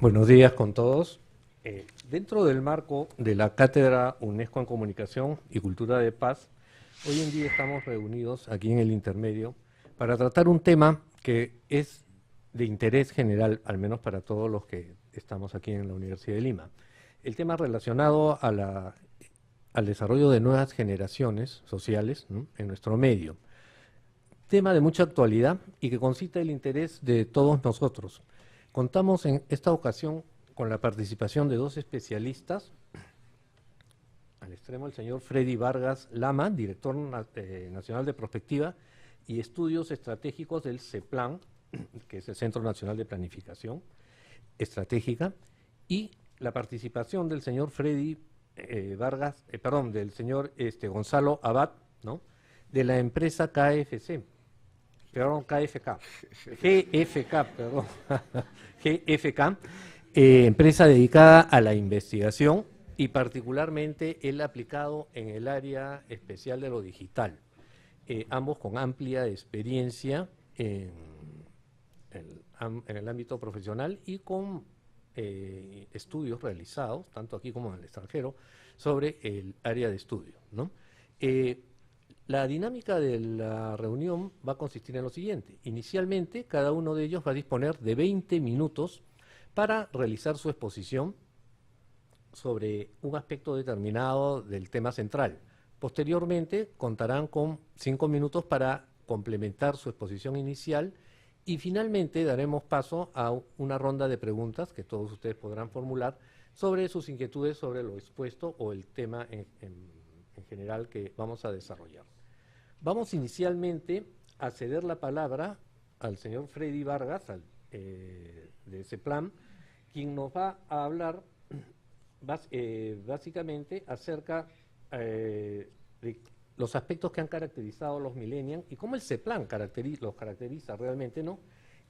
Buenos días con todos. Dentro del marco de la Cátedra UNESCO en Comunicación y Cultura de Paz, hoy en día estamos reunidos aquí en el intermedio para tratar un tema que es de interés general, al menos para todos los que estamos aquí en la Universidad de Lima. El tema relacionado al desarrollo de nuevas generaciones sociales, ¿no?, en nuestro medio. Tema de mucha actualidad y que concita el interés de todos nosotros. Contamos en esta ocasión con la participación de dos especialistas. Al extremo, el señor Freddy Vargas Lama, director nacional de Prospectiva y Estudios Estratégicos del CEPLAN, que es el Centro Nacional de Planificación Estratégica, y la participación del señor Freddy del señor Gonzalo Abad, ¿no?, de la empresa KFC. Perdón, KFK. GFK, perdón. GFK, empresa dedicada a la investigación y particularmente el aplicado en el área especial de lo digital. Ambos con amplia experiencia en el ámbito profesional y con estudios realizados, tanto aquí como en el extranjero, sobre el área de estudio, ¿no? La dinámica de la reunión va a consistir en lo siguiente. Inicialmente, cada uno de ellos va a disponer de 20 minutos para realizar su exposición sobre un aspecto determinado del tema central. Posteriormente, contarán con 5 minutos para complementar su exposición inicial y finalmente daremos paso a una ronda de preguntas que todos ustedes podrán formular sobre sus inquietudes sobre lo expuesto o el tema en general que vamos a desarrollar. Vamos inicialmente a ceder la palabra al señor Freddy Vargas, de CEPLAN, quien nos va a hablar básicamente acerca de los aspectos que han caracterizado a los millennials y cómo el CEPLAN los caracteriza realmente, ¿no?,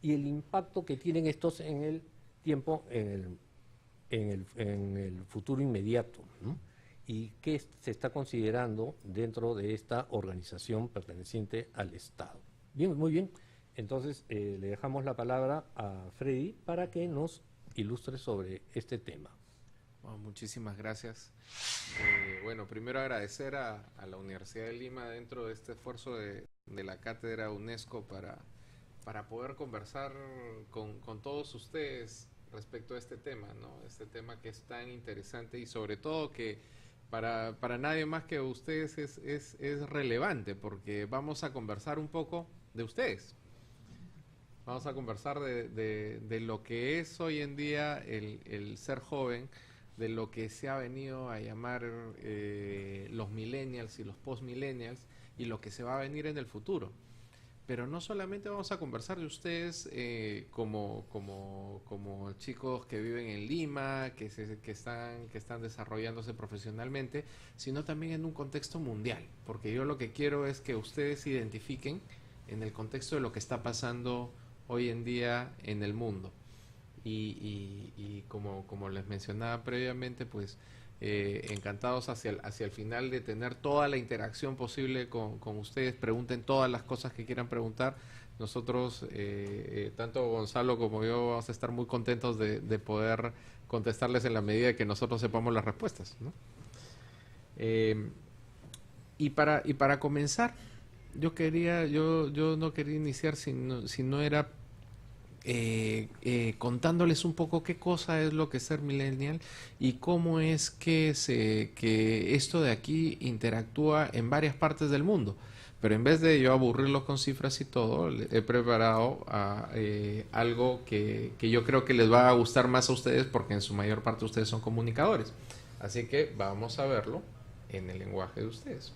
y el impacto que tienen estos en el tiempo, en el futuro inmediato, ¿no?, y qué se está considerando dentro de esta organización perteneciente al Estado. Bien, muy bien. Entonces, le dejamos la palabra a Freddy para que nos ilustre sobre este tema. Bueno, muchísimas gracias. Bueno, primero agradecer a la Universidad de Lima dentro de este esfuerzo de la Cátedra UNESCO para poder conversar con todos ustedes respecto a este tema, ¿no? Este tema que es tan interesante y sobre todo que para nadie más que ustedes es relevante, porque vamos a conversar un poco de ustedes. Vamos a conversar de lo que es hoy en día el ser joven, de lo que se ha venido a llamar los millennials y los post-millennials y lo que se va a venir en el futuro. Pero no solamente vamos a conversar de ustedes como chicos que viven en Lima, que están desarrollándose profesionalmente, sino también en un contexto mundial, porque yo lo que quiero es que ustedes se identifiquen en el contexto de lo que está pasando hoy en día en el mundo. Y como les mencionaba previamente, pues encantados hacia el final de tener toda la interacción posible con ustedes. Pregunten todas las cosas que quieran preguntar. Nosotros, tanto Gonzalo como yo, vamos a estar muy contentos de poder contestarles en la medida que nosotros sepamos las respuestas, ¿no? Y para comenzar, yo no quería iniciar si no era contándoles un poco qué cosa es lo que es ser millennial y cómo es que esto de aquí interactúa en varias partes del mundo. Pero en vez de yo aburrirlos con cifras y todo, he preparado algo que yo creo que les va a gustar más a ustedes, porque en su mayor parte ustedes son comunicadores. Así que vamos a verlo en el lenguaje de ustedes.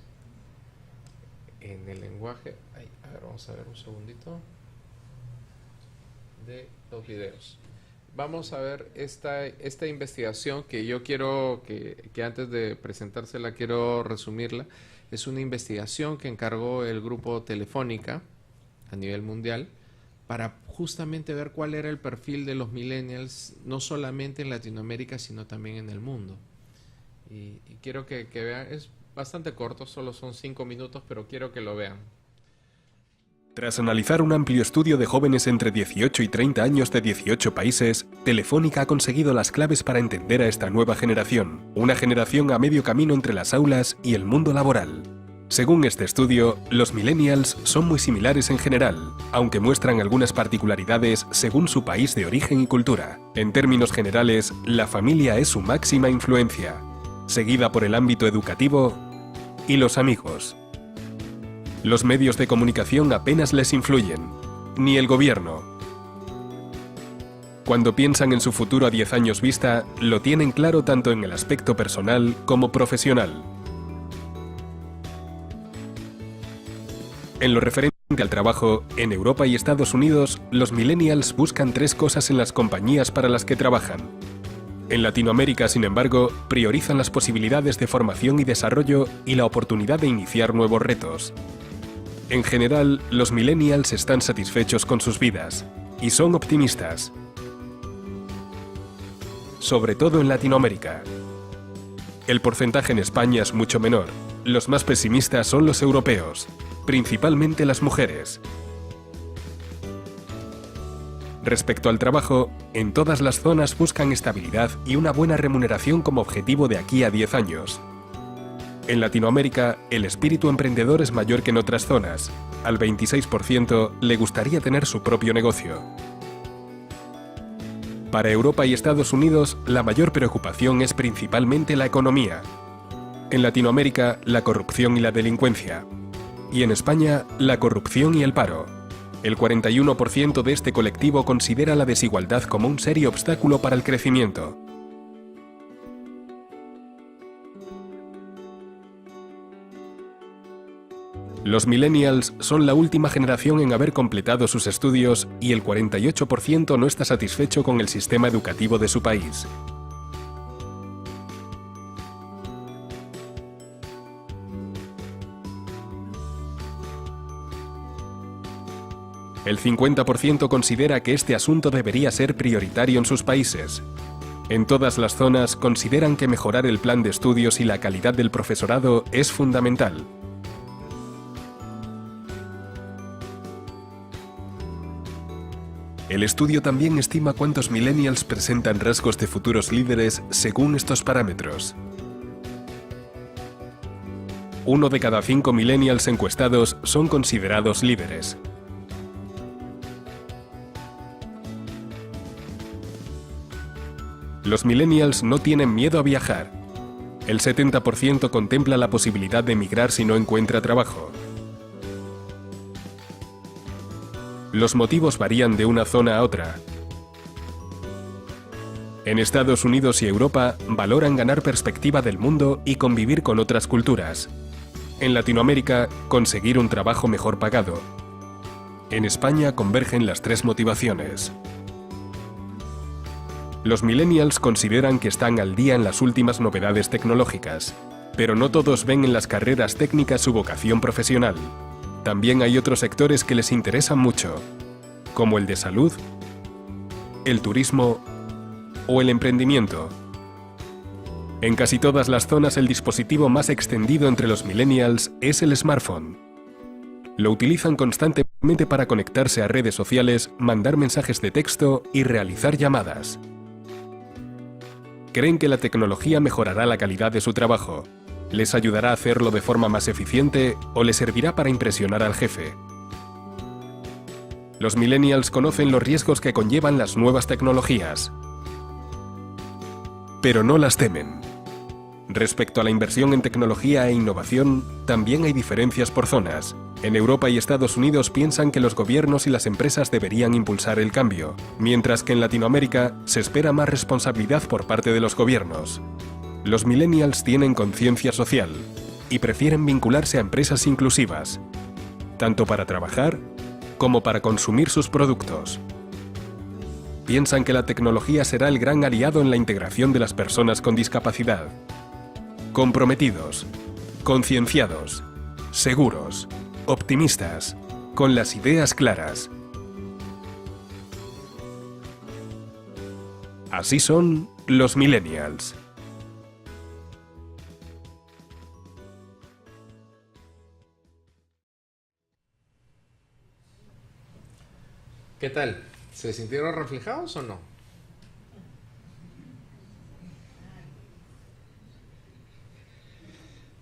En el lenguaje... a ver, vamos a ver un segundito de los videos. Vamos a ver esta investigación que yo quiero que antes de presentársela quiero resumirla. Es una investigación que encargó el grupo Telefónica a nivel mundial para justamente ver cuál era el perfil de los millennials, no solamente en Latinoamérica, sino también en el mundo. Y quiero que vean, es bastante corto, solo son 5 minutos, pero quiero que lo vean. Tras analizar un amplio estudio de jóvenes entre 18 y 30 años de 18 países, Telefónica ha conseguido las claves para entender a esta nueva generación, una generación a medio camino entre las aulas y el mundo laboral. Según este estudio, los millennials son muy similares en general, aunque muestran algunas particularidades según su país de origen y cultura. En términos generales, la familia es su máxima influencia, seguida por el ámbito educativo y los amigos. Los medios de comunicación apenas les influyen, ni el gobierno. Cuando piensan en su futuro a 10 años vista, lo tienen claro tanto en el aspecto personal como profesional. En lo referente al trabajo, en Europa y Estados Unidos, los millennials buscan 3 cosas en las compañías para las que trabajan. En Latinoamérica, sin embargo, priorizan las posibilidades de formación y desarrollo y la oportunidad de iniciar nuevos retos. En general, los millennials están satisfechos con sus vidas y son optimistas, sobre todo en Latinoamérica. El porcentaje en España es mucho menor. Los más pesimistas son los europeos, principalmente las mujeres. Respecto al trabajo, en todas las zonas buscan estabilidad y una buena remuneración como objetivo de aquí a 10 años. En Latinoamérica, el espíritu emprendedor es mayor que en otras zonas. Al 26% le gustaría tener su propio negocio. Para Europa y Estados Unidos, la mayor preocupación es principalmente la economía. En Latinoamérica, la corrupción y la delincuencia. Y en España, la corrupción y el paro. El 41% de este colectivo considera la desigualdad como un serio obstáculo para el crecimiento. Los millennials son la última generación en haber completado sus estudios y el 48% no está satisfecho con el sistema educativo de su país. El 50% considera que este asunto debería ser prioritario en sus países. En todas las zonas consideran que mejorar el plan de estudios y la calidad del profesorado es fundamental. El estudio también estima cuántos millennials presentan rasgos de futuros líderes según estos parámetros. 1 de cada 5 millennials encuestados son considerados líderes. Los millennials no tienen miedo a viajar. El 70% contempla la posibilidad de emigrar si no encuentra trabajo. Los motivos varían de una zona a otra. En Estados Unidos y Europa valoran ganar perspectiva del mundo y convivir con otras culturas. En Latinoamérica, conseguir un trabajo mejor pagado. En España convergen las 3 motivaciones. Los millennials consideran que están al día en las últimas novedades tecnológicas, pero no todos ven en las carreras técnicas su vocación profesional. También hay otros sectores que les interesan mucho, como el de salud, el turismo o el emprendimiento. En casi todas las zonas el dispositivo más extendido entre los millennials es el smartphone. Lo utilizan constantemente para conectarse a redes sociales, mandar mensajes de texto y realizar llamadas. Creen que la tecnología mejorará la calidad de su trabajo, les ayudará a hacerlo de forma más eficiente o les servirá para impresionar al jefe. Los millennials conocen los riesgos que conllevan las nuevas tecnologías, pero no las temen. Respecto a la inversión en tecnología e innovación, también hay diferencias por zonas. En Europa y Estados Unidos piensan que los gobiernos y las empresas deberían impulsar el cambio, mientras que en Latinoamérica se espera más responsabilidad por parte de los gobiernos. Los millennials tienen conciencia social y prefieren vincularse a empresas inclusivas, tanto para trabajar como para consumir sus productos. Piensan que la tecnología será el gran aliado en la integración de las personas con discapacidad. Comprometidos, concienciados, seguros, optimistas, con las ideas claras. Así son los millennials. ¿Qué tal? ¿Se sintieron reflejados o no?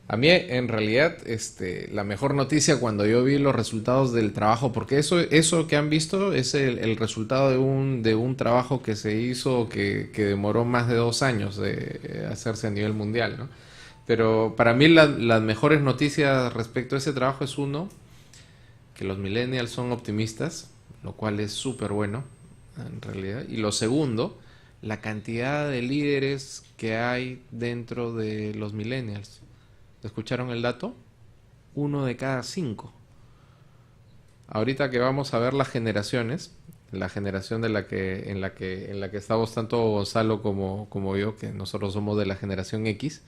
A mí, en realidad, la mejor noticia cuando yo vi los resultados del trabajo, porque eso que han visto es el resultado de un trabajo que se hizo que demoró más de 2 años de hacerse a nivel mundial, ¿no? Pero para mí las mejores noticias respecto a ese trabajo es uno, que los millennials son optimistas, lo cual es súper bueno en realidad. Y lo segundo, la cantidad de líderes que hay dentro de los millennials. ¿Escucharon el dato? 1 de cada 5. Ahorita que vamos a ver las generaciones, la generación en la que estamos tanto Gonzalo como yo, que nosotros somos de la generación X,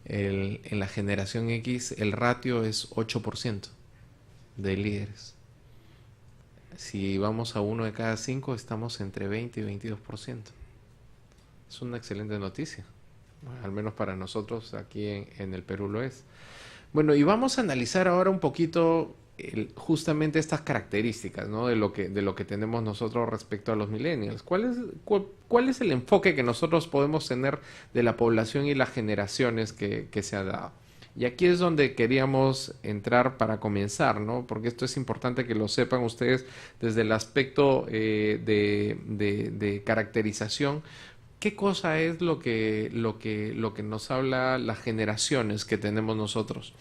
en la generación X el ratio es 8% de líderes. Si vamos a 1 de cada 5, estamos entre 20 y 22%. Es una excelente noticia. Bueno, al menos para nosotros aquí en el Perú lo es. Bueno, y vamos a analizar ahora un poquito justamente estas características, ¿no? de lo que tenemos nosotros respecto a los millennials. ¿Cuál es el enfoque que nosotros podemos tener de la población y las generaciones que se ha dado? Y aquí es donde queríamos entrar para comenzar, ¿no? Porque esto es importante que lo sepan ustedes desde el aspecto de caracterización. ¿Qué cosa es lo que nos habla las generaciones que tenemos nosotros?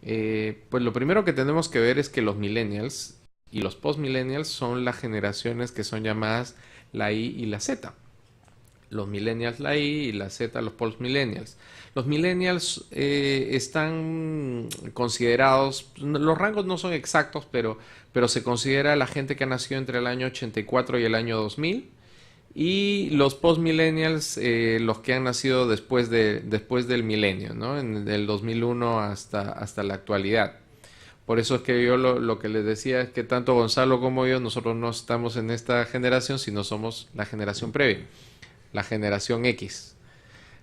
Pues lo primero que tenemos que ver es que los millennials y los post-millennials son las generaciones que son llamadas la Y y la Z. Los millennials la Y y la Z los post-millennials. Los millennials están considerados, los rangos no son exactos, pero se considera la gente que ha nacido entre el año 84 y el año 2000. Y los post-millennials, los que han nacido después del milenio, ¿no? Del 2001 hasta la actualidad. Por eso es que yo lo que les decía es que tanto Gonzalo como yo, nosotros no estamos en esta generación, sino somos la generación previa, la generación X.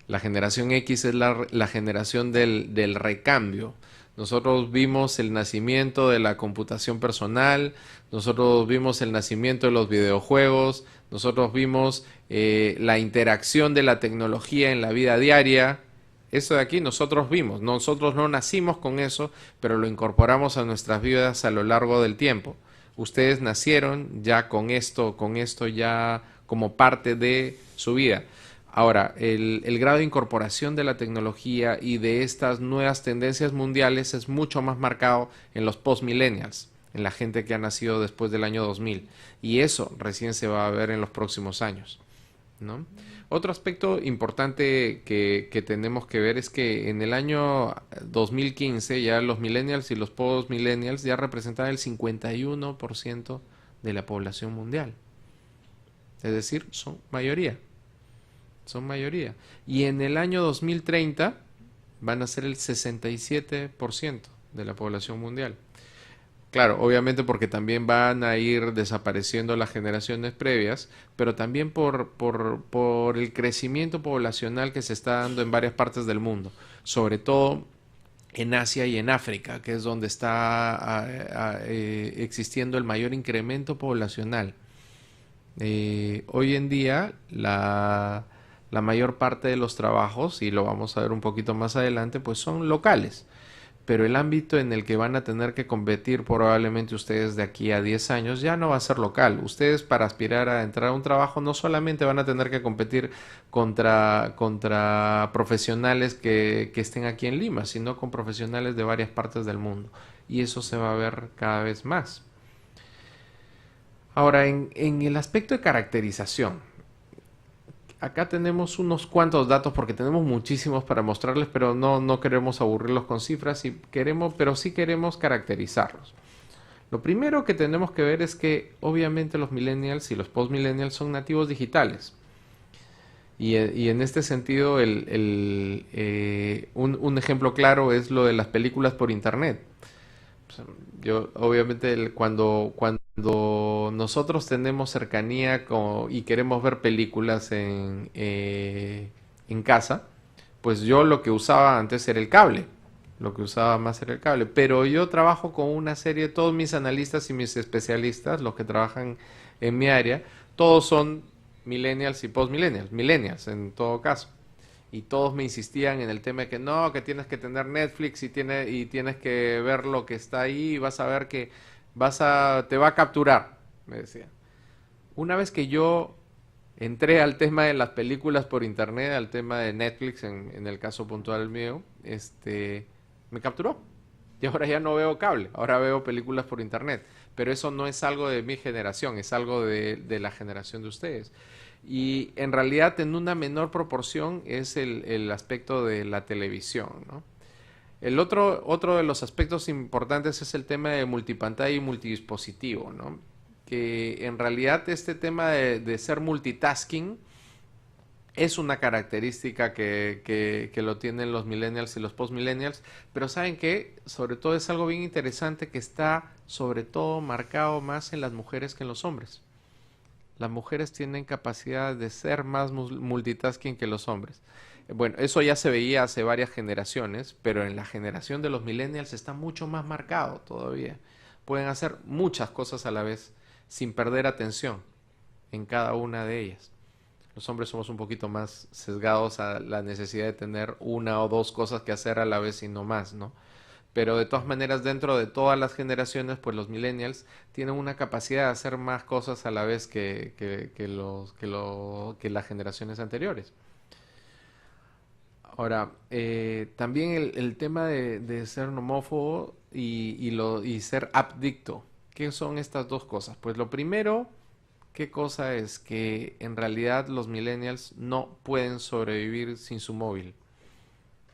La generación X es la generación del recambio. Nosotros vimos el nacimiento de la computación personal, nosotros vimos el nacimiento de los videojuegos, nosotros vimos la interacción de la tecnología en la vida diaria. Eso de aquí nosotros vimos, nosotros no nacimos con eso, pero lo incorporamos a nuestras vidas a lo largo del tiempo. Ustedes nacieron ya con esto ya como parte de su vida. Ahora, el grado de incorporación de la tecnología y de estas nuevas tendencias mundiales es mucho más marcado en los post-millennials, en la gente que ha nacido después del año 2000. Y eso recién se va a ver en los próximos años, ¿no? Otro aspecto importante que tenemos que ver es que en el año 2015 ya los millennials y los post-millennials ya representaban el 51% de la población mundial. Es decir, son mayoría. Son mayoría. Y en el año 2030 van a ser el 67% de la población mundial. Claro, obviamente porque también van a ir desapareciendo las generaciones previas, pero también por el crecimiento poblacional que se está dando en varias partes del mundo, sobre todo en Asia y en África, que es donde está existiendo el mayor incremento poblacional. Hoy en día la mayor parte de los trabajos, y lo vamos a ver un poquito más adelante, pues son locales. Pero el ámbito en el que van a tener que competir probablemente ustedes de aquí a 10 años ya no va a ser local. Ustedes para aspirar a entrar a un trabajo no solamente van a tener que competir contra profesionales que estén aquí en Lima, sino con profesionales de varias partes del mundo. Y eso se va a ver cada vez más. Ahora, en el aspecto de caracterización, acá tenemos unos cuantos datos porque tenemos muchísimos para mostrarles, pero no queremos aburrirlos con cifras, pero sí queremos caracterizarlos. Lo primero que tenemos que ver es que obviamente los millennials y los post-millennials son nativos digitales. Y en este sentido, un ejemplo claro es lo de las películas por internet. Yo, obviamente, cuando nosotros tenemos cercanía y queremos ver películas en casa, pues yo lo que usaba antes era el cable. Lo que usaba más era el cable. Pero yo trabajo con una serie, todos mis analistas y mis especialistas, los que trabajan en mi área, todos son millennials y postmillennials, millennials en todo caso. Y todos me insistían en el tema de que no, que tienes que tener Netflix y tienes que ver lo que está ahí y vas a ver que te va a capturar, me decían. Una vez que yo entré al tema de las películas por internet, al tema de Netflix, en el caso puntual mío, me capturó. Y ahora ya no veo cable, ahora veo películas por internet. Pero eso no es algo de mi generación, es algo de la generación de ustedes. Y en realidad en una menor proporción es el aspecto de la televisión, ¿no? Otro de los aspectos importantes es el tema de multipantalla y multidispositivo, ¿no? Que en realidad este tema de ser multitasking es una característica que lo tienen los millennials y los postmillennials, pero ¿saben qué? Sobre todo es algo bien interesante que está sobre todo marcado más en las mujeres que en los hombres. Las mujeres tienen capacidad de ser más multitasking que los hombres. Bueno, eso ya se veía hace varias generaciones, pero en la generación de los millennials está mucho más marcado todavía. Pueden hacer muchas cosas a la vez sin perder atención en cada una de ellas. Los hombres somos un poquito más sesgados a la necesidad de tener una o dos cosas que hacer a la vez y no más, ¿no? Pero de todas maneras, dentro de todas las generaciones, pues los millennials tienen una capacidad de hacer más cosas a la vez que las generaciones anteriores. Ahora, también el tema de ser nomófobo y ser apdicto. ¿Qué son estas dos cosas? Pues lo primero, ¿qué cosa es? Que en realidad los millennials no pueden sobrevivir sin su móvil.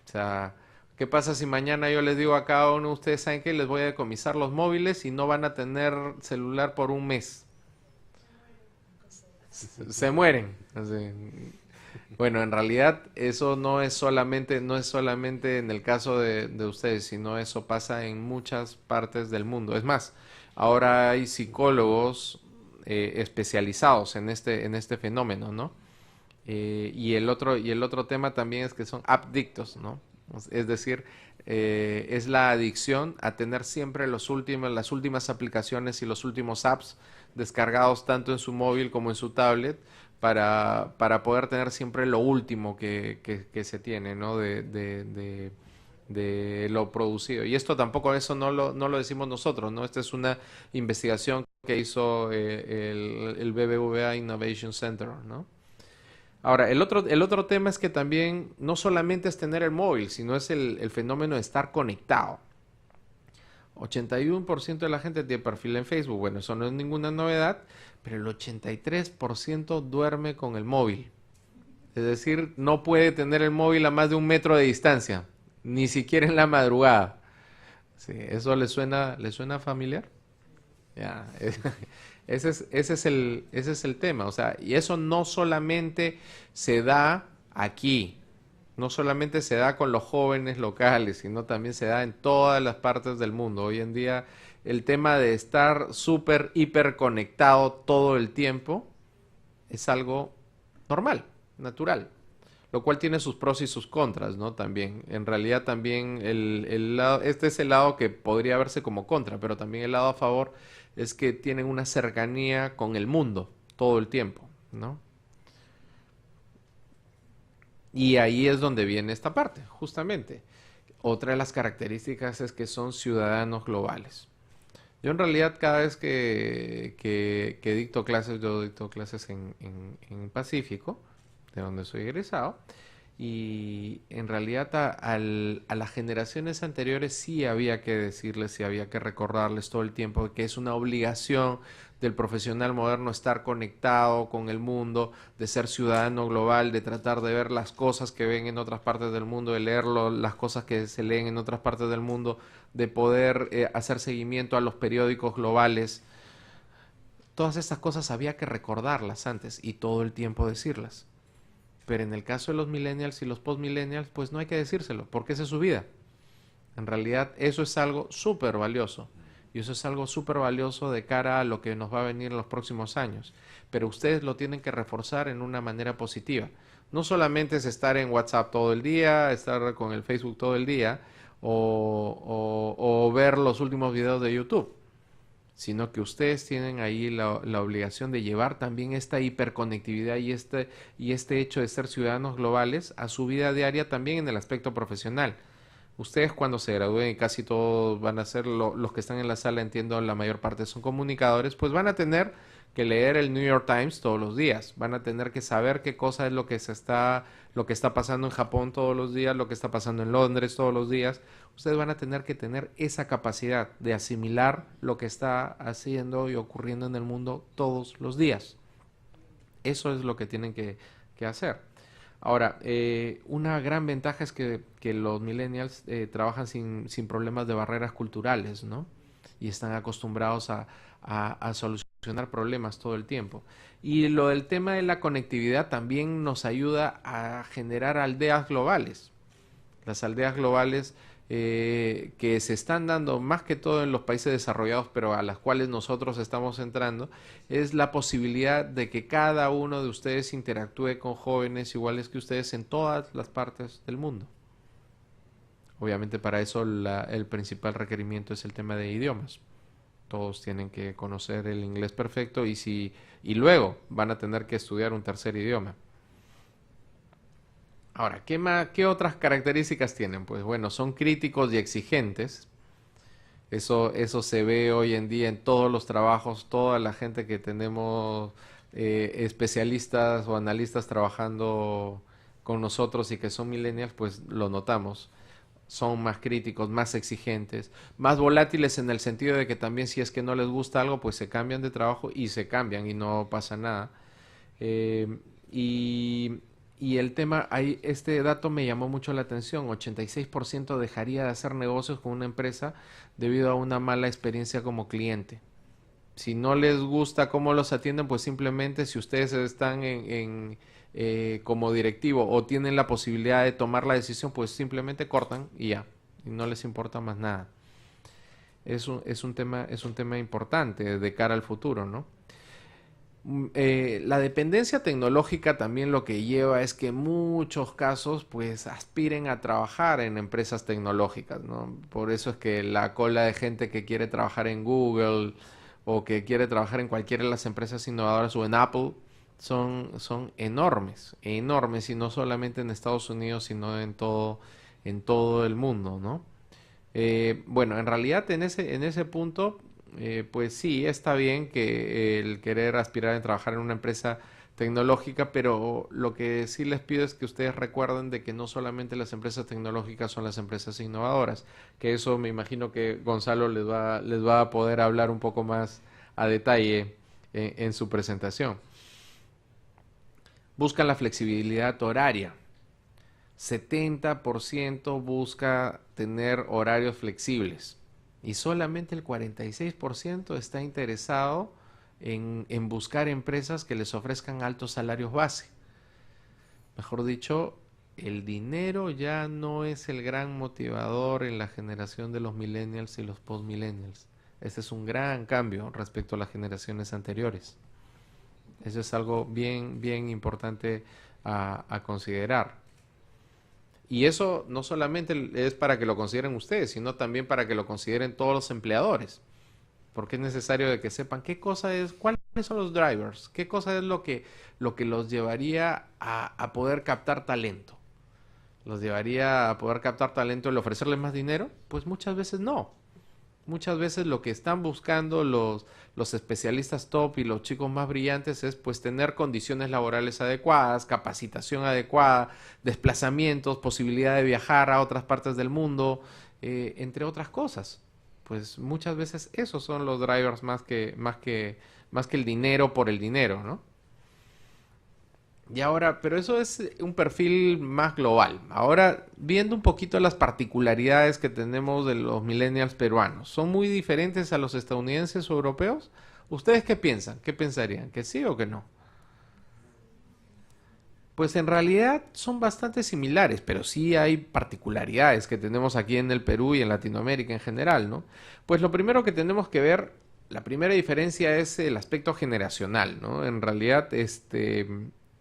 O sea, ¿qué pasa si mañana yo les digo a cada uno de ustedes, ¿saben qué? Les voy a decomisar los móviles y no van a tener celular por un mes. Se mueren. Así. Bueno, en realidad eso no es solamente en el caso de ustedes, sino eso pasa en muchas partes del mundo. Es más, ahora hay psicólogos especializados en este fenómeno, ¿no? Y el otro tema también es que son apdictos, ¿no? Es decir, es la adicción a tener siempre las últimas aplicaciones y los últimos apps descargados tanto en su móvil como en su tablet para poder tener siempre lo último que se tiene, ¿no? De lo producido. Y esto tampoco, eso no lo decimos nosotros, ¿no? Esta es una investigación que hizo el BBVA Innovation Center, ¿no? Ahora, el otro tema es que también no solamente es tener el móvil, sino es el fenómeno de estar conectado. 81% de la gente tiene perfil en Facebook. Bueno, eso no es ninguna novedad, pero el 83% duerme con el móvil. Es decir, no puede tener el móvil a más de 1 metro de distancia, ni siquiera en la madrugada. Sí, ¿eso le suena familiar? Ya, ese es el tema. O sea, y eso no solamente se da aquí. No solamente se da con los jóvenes locales, sino también se da en todas las partes del mundo. Hoy en día el tema de estar súper, hiper conectado todo el tiempo es algo normal, natural, lo cual tiene sus pros y sus contras, ¿no? También, en realidad también este es el lado que podría verse como contra, pero también el lado a favor es que tienen una cercanía con el mundo todo el tiempo, ¿no? Y ahí es donde viene esta parte, justamente. Otra de las características es que son ciudadanos globales. Yo en realidad cada vez que dicto clases, yo dicto clases en Pacífico, de donde soy egresado, y en realidad a las generaciones anteriores sí había que decirles, sí había que recordarles todo el tiempo que es una obligación del profesional moderno estar conectado con el mundo, de ser ciudadano global, de tratar de ver las cosas que ven en otras partes del mundo, de leer las cosas que se leen en otras partes del mundo, de poder hacer seguimiento a los periódicos globales. Todas estas cosas había que recordarlas antes y todo el tiempo decirlas. Pero en el caso de los millennials y los postmillennials, pues no hay que decírselo, porque esa es su vida. En realidad eso es algo súper valioso. Y eso es algo súper valioso de cara a lo que nos va a venir en los próximos años. Pero ustedes lo tienen que reforzar en una manera positiva. No solamente es estar en WhatsApp todo el día, estar con el Facebook todo el día, o ver los últimos videos de YouTube, sino que ustedes tienen ahí la obligación de llevar también esta hiperconectividad y este hecho de ser ciudadanos globales a su vida diaria también en el aspecto profesional. Ustedes cuando se gradúen, y casi todos van a ser, los que están en la sala, entiendo, la mayor parte son comunicadores, pues van a tener que leer el New York Times todos los días, van a tener que saber qué cosa es lo que está pasando en Japón todos los días, lo que está pasando en Londres todos los días. Ustedes van a tener que tener esa capacidad de asimilar lo que está haciendo y ocurriendo en el mundo todos los días. Eso es lo que tienen que hacer. Ahora, una gran ventaja es que los millennials trabajan sin problemas de barreras culturales, ¿no? Y están acostumbrados a solucionar problemas todo el tiempo. Y lo del tema de la conectividad también nos ayuda a generar aldeas globales. Las aldeas globales que se están dando más que todo en los países desarrollados, pero a las cuales nosotros estamos entrando, es la posibilidad de que cada uno de ustedes interactúe con jóvenes iguales que ustedes en todas las partes del mundo. Obviamente para eso el principal requerimiento es el tema de idiomas. Todos tienen que conocer el inglés perfecto y luego van a tener que estudiar un tercer idioma. Ahora, ¿qué otras características tienen? Pues bueno, son críticos y exigentes. Eso se ve hoy en día en todos los trabajos, toda la gente que tenemos especialistas o analistas trabajando con nosotros y que son millennials, pues lo notamos. Son más críticos, más exigentes, más volátiles en el sentido de que también si es que no les gusta algo, pues se cambian de trabajo y se cambian y no pasa nada. Y el tema, este dato me llamó mucho la atención, 86% dejaría de hacer negocios con una empresa debido a una mala experiencia como cliente. Si no les gusta cómo los atienden, pues simplemente si ustedes están como directivo o tienen la posibilidad de tomar la decisión, pues simplemente cortan y ya, y no les importa más nada. Es un tema importante de cara al futuro, ¿no? La dependencia tecnológica también lo que lleva es que en muchos casos pues aspiren a trabajar en empresas tecnológicas, ¿no? Por eso es que la cola de gente que quiere trabajar en Google o que quiere trabajar en cualquiera de las empresas innovadoras o en Apple son enormes, enormes, y no solamente en Estados Unidos, sino en todo el mundo, ¿no? Bueno, en realidad en ese punto, pues sí, está bien que el querer aspirar a trabajar en una empresa tecnológica, pero lo que sí les pido es que ustedes recuerden de que no solamente las empresas tecnológicas son las empresas innovadoras, que eso me imagino que Gonzalo les va a poder hablar un poco más a detalle en su presentación. Buscan la flexibilidad horaria. 70% busca tener horarios flexibles y solamente el 46% está interesado en buscar empresas que les ofrezcan altos salarios base. Mejor dicho, el dinero ya no es el gran motivador en la generación de los millennials y los postmillennials. Este es un gran cambio respecto a las generaciones anteriores. Eso es algo bien, bien importante a considerar. Y eso no solamente es para que lo consideren ustedes, sino también para que lo consideren todos los empleadores. Porque es necesario de que sepan cuáles son los drivers, qué cosa es lo que los llevaría a poder captar talento. ¿Los llevaría a poder captar talento el ofrecerles más dinero? Pues muchas veces no. Muchas veces lo que están buscando los especialistas top y los chicos más brillantes es pues tener condiciones laborales adecuadas, capacitación adecuada, desplazamientos, posibilidad de viajar a otras partes del mundo, entre otras cosas. Pues muchas veces esos son los drivers más que el dinero por el dinero, ¿no? Y ahora, pero eso es un perfil más global. Ahora, viendo un poquito las particularidades que tenemos de los millennials peruanos, ¿son muy diferentes a los estadounidenses o europeos? ¿Ustedes qué piensan? ¿Qué pensarían? ¿Que sí o que no? Pues en realidad son bastante similares, pero sí hay particularidades que tenemos aquí en el Perú y en Latinoamérica en general, ¿no? Pues lo primero que tenemos que ver, la primera diferencia es el aspecto generacional, ¿no? En realidad,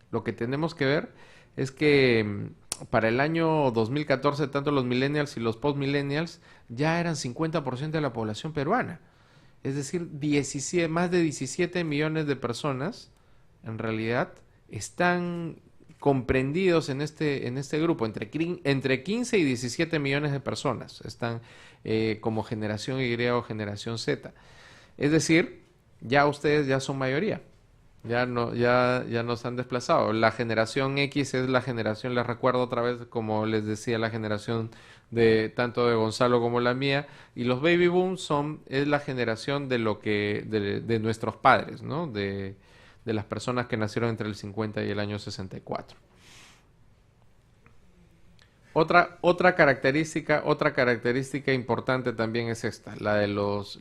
lo que tenemos que ver es que para el año 2014, tanto los millennials y los post-millennials ya eran 50% de la población peruana. Es decir, más de 17 millones de personas en realidad están comprendidos en este grupo, entre 15 y 17 millones de personas están como generación Y o generación Z. Es decir, ya ustedes ya son mayoría. Ya nos han desplazado. La generación X es la generación, les recuerdo otra vez, como les decía, la generación de tanto de Gonzalo como la mía, y los baby boom es la generación de nuestros padres, ¿no? De las personas que nacieron entre el 50 y el año 64. Otra característica importante también es esta, la de los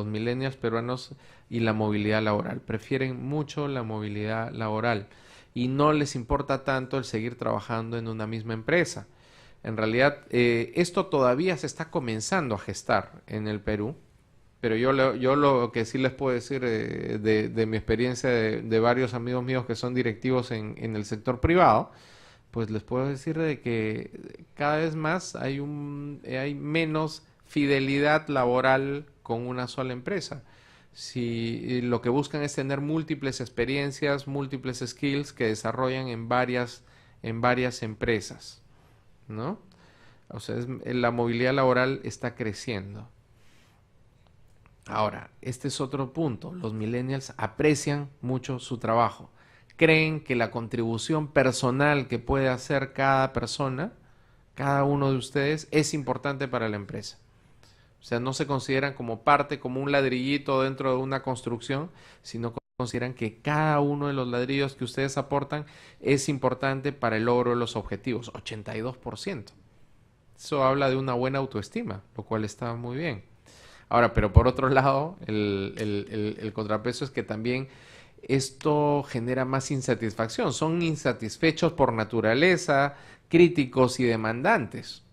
millennials peruanos y la movilidad laboral. Prefieren mucho la movilidad laboral y no les importa tanto el seguir trabajando en una misma empresa. En realidad, esto todavía se está comenzando a gestar en el Perú, pero yo lo que sí les puedo decir de mi experiencia de varios amigos míos que son directivos en el sector privado, pues les puedo decir de que cada vez más hay menos fidelidad laboral con una sola empresa. Si lo que buscan es tener múltiples experiencias, múltiples skills que desarrollan en varias empresas, ¿no? O sea, la movilidad laboral está creciendo. Ahora, este es otro punto. Los millennials aprecian mucho su trabajo. Creen que la contribución personal que puede hacer cada persona, cada uno de ustedes, es importante para la empresa. O sea, no se consideran como parte, como un ladrillito dentro de una construcción, sino consideran que cada uno de los ladrillos que ustedes aportan es importante para el logro de los objetivos. 82%. Eso habla de una buena autoestima, lo cual está muy bien. Ahora, pero por otro lado, el contrapeso es que también esto genera más insatisfacción. Son insatisfechos por naturaleza, críticos y demandantes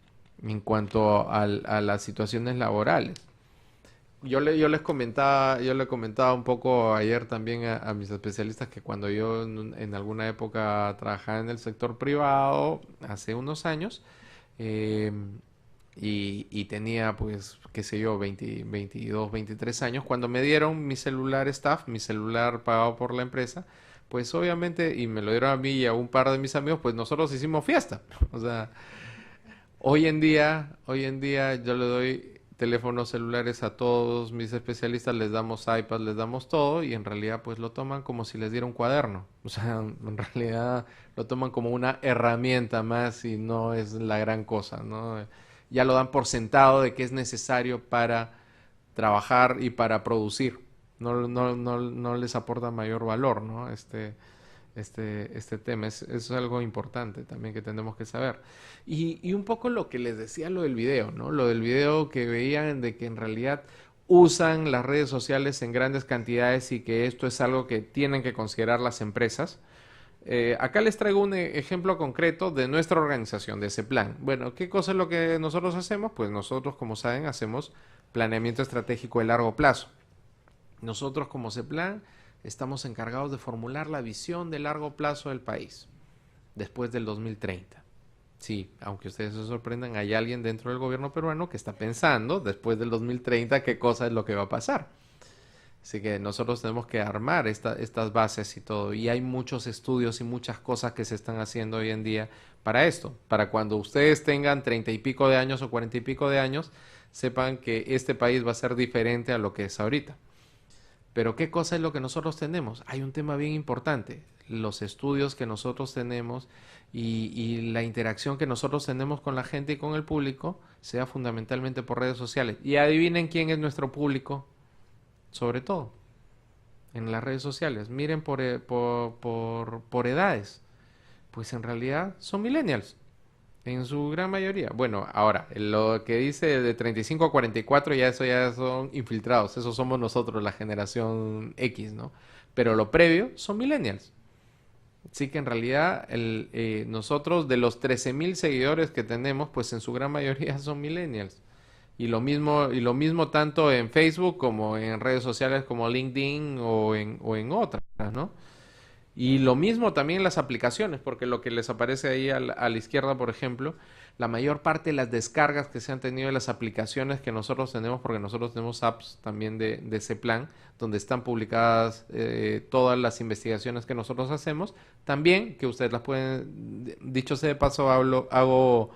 en cuanto a las situaciones laborales. Yo le comentaba un poco ayer también a mis especialistas que cuando yo en alguna época trabajaba en el sector privado, hace unos años, eh, y tenía, pues, qué sé yo, 22, 23 años. Cuando me dieron mi celular staff, mi celular pagado por la empresa, pues obviamente, y me lo dieron a mí y a un par de mis amigos, pues nosotros hicimos fiesta. O sea, hoy en día yo le doy teléfonos celulares a todos mis especialistas, les damos iPad, les damos todo, y en realidad pues lo toman como si les diera un cuaderno. O sea, en realidad lo toman como una herramienta más y no es la gran cosa, ¿no? Ya lo dan por sentado de que es necesario para trabajar y para producir. No les aporta mayor valor, ¿no? Este tema. Es algo importante también que tenemos que saber. Y un poco lo que les decía lo del video, ¿no? Lo del video que veían de que en realidad usan las redes sociales en grandes cantidades y que esto es algo que tienen que considerar las empresas. Acá les traigo un ejemplo concreto de nuestra organización, de ese plan. Bueno, ¿qué cosa es lo que nosotros hacemos? Pues nosotros, como saben, hacemos planeamiento estratégico de largo plazo. Nosotros, como CEPLAN, estamos encargados de formular la visión de largo plazo del país después del 2030. Sí, aunque ustedes se sorprendan, hay alguien dentro del gobierno peruano que está pensando después del 2030 qué cosa es lo que va a pasar. Así que nosotros tenemos que armar estas bases y todo. Y hay muchos estudios y muchas cosas que se están haciendo hoy en día para esto. Para cuando ustedes tengan 30 y pico de años o 40 y pico de años, sepan que este país va a ser diferente a lo que es ahorita. Pero ¿qué cosa es lo que nosotros tenemos? Hay un tema bien importante. Los estudios que nosotros tenemos y la interacción que nosotros tenemos con la gente y con el público, sea fundamentalmente por redes sociales. Y adivinen quién es nuestro público. Sobre todo en las redes sociales. Miren por edades. Pues en realidad son millennials. En su gran mayoría. Bueno, ahora, lo que dice de 35 a 44, ya son infiltrados. Eso somos nosotros, la generación X, ¿no? Pero lo previo son millennials. Así que en realidad nosotros de los 13,000 seguidores que tenemos, pues en su gran mayoría son millennials. Y lo mismo tanto en Facebook como en redes sociales como LinkedIn o en otras, ¿no? Y lo mismo también las aplicaciones, porque lo que les aparece ahí a la izquierda, por ejemplo, la mayor parte de las descargas que se han tenido de las aplicaciones que nosotros tenemos, porque nosotros tenemos apps también de ese plan, donde están publicadas todas las investigaciones que nosotros hacemos, también que ustedes las pueden, dicho sea de paso, hago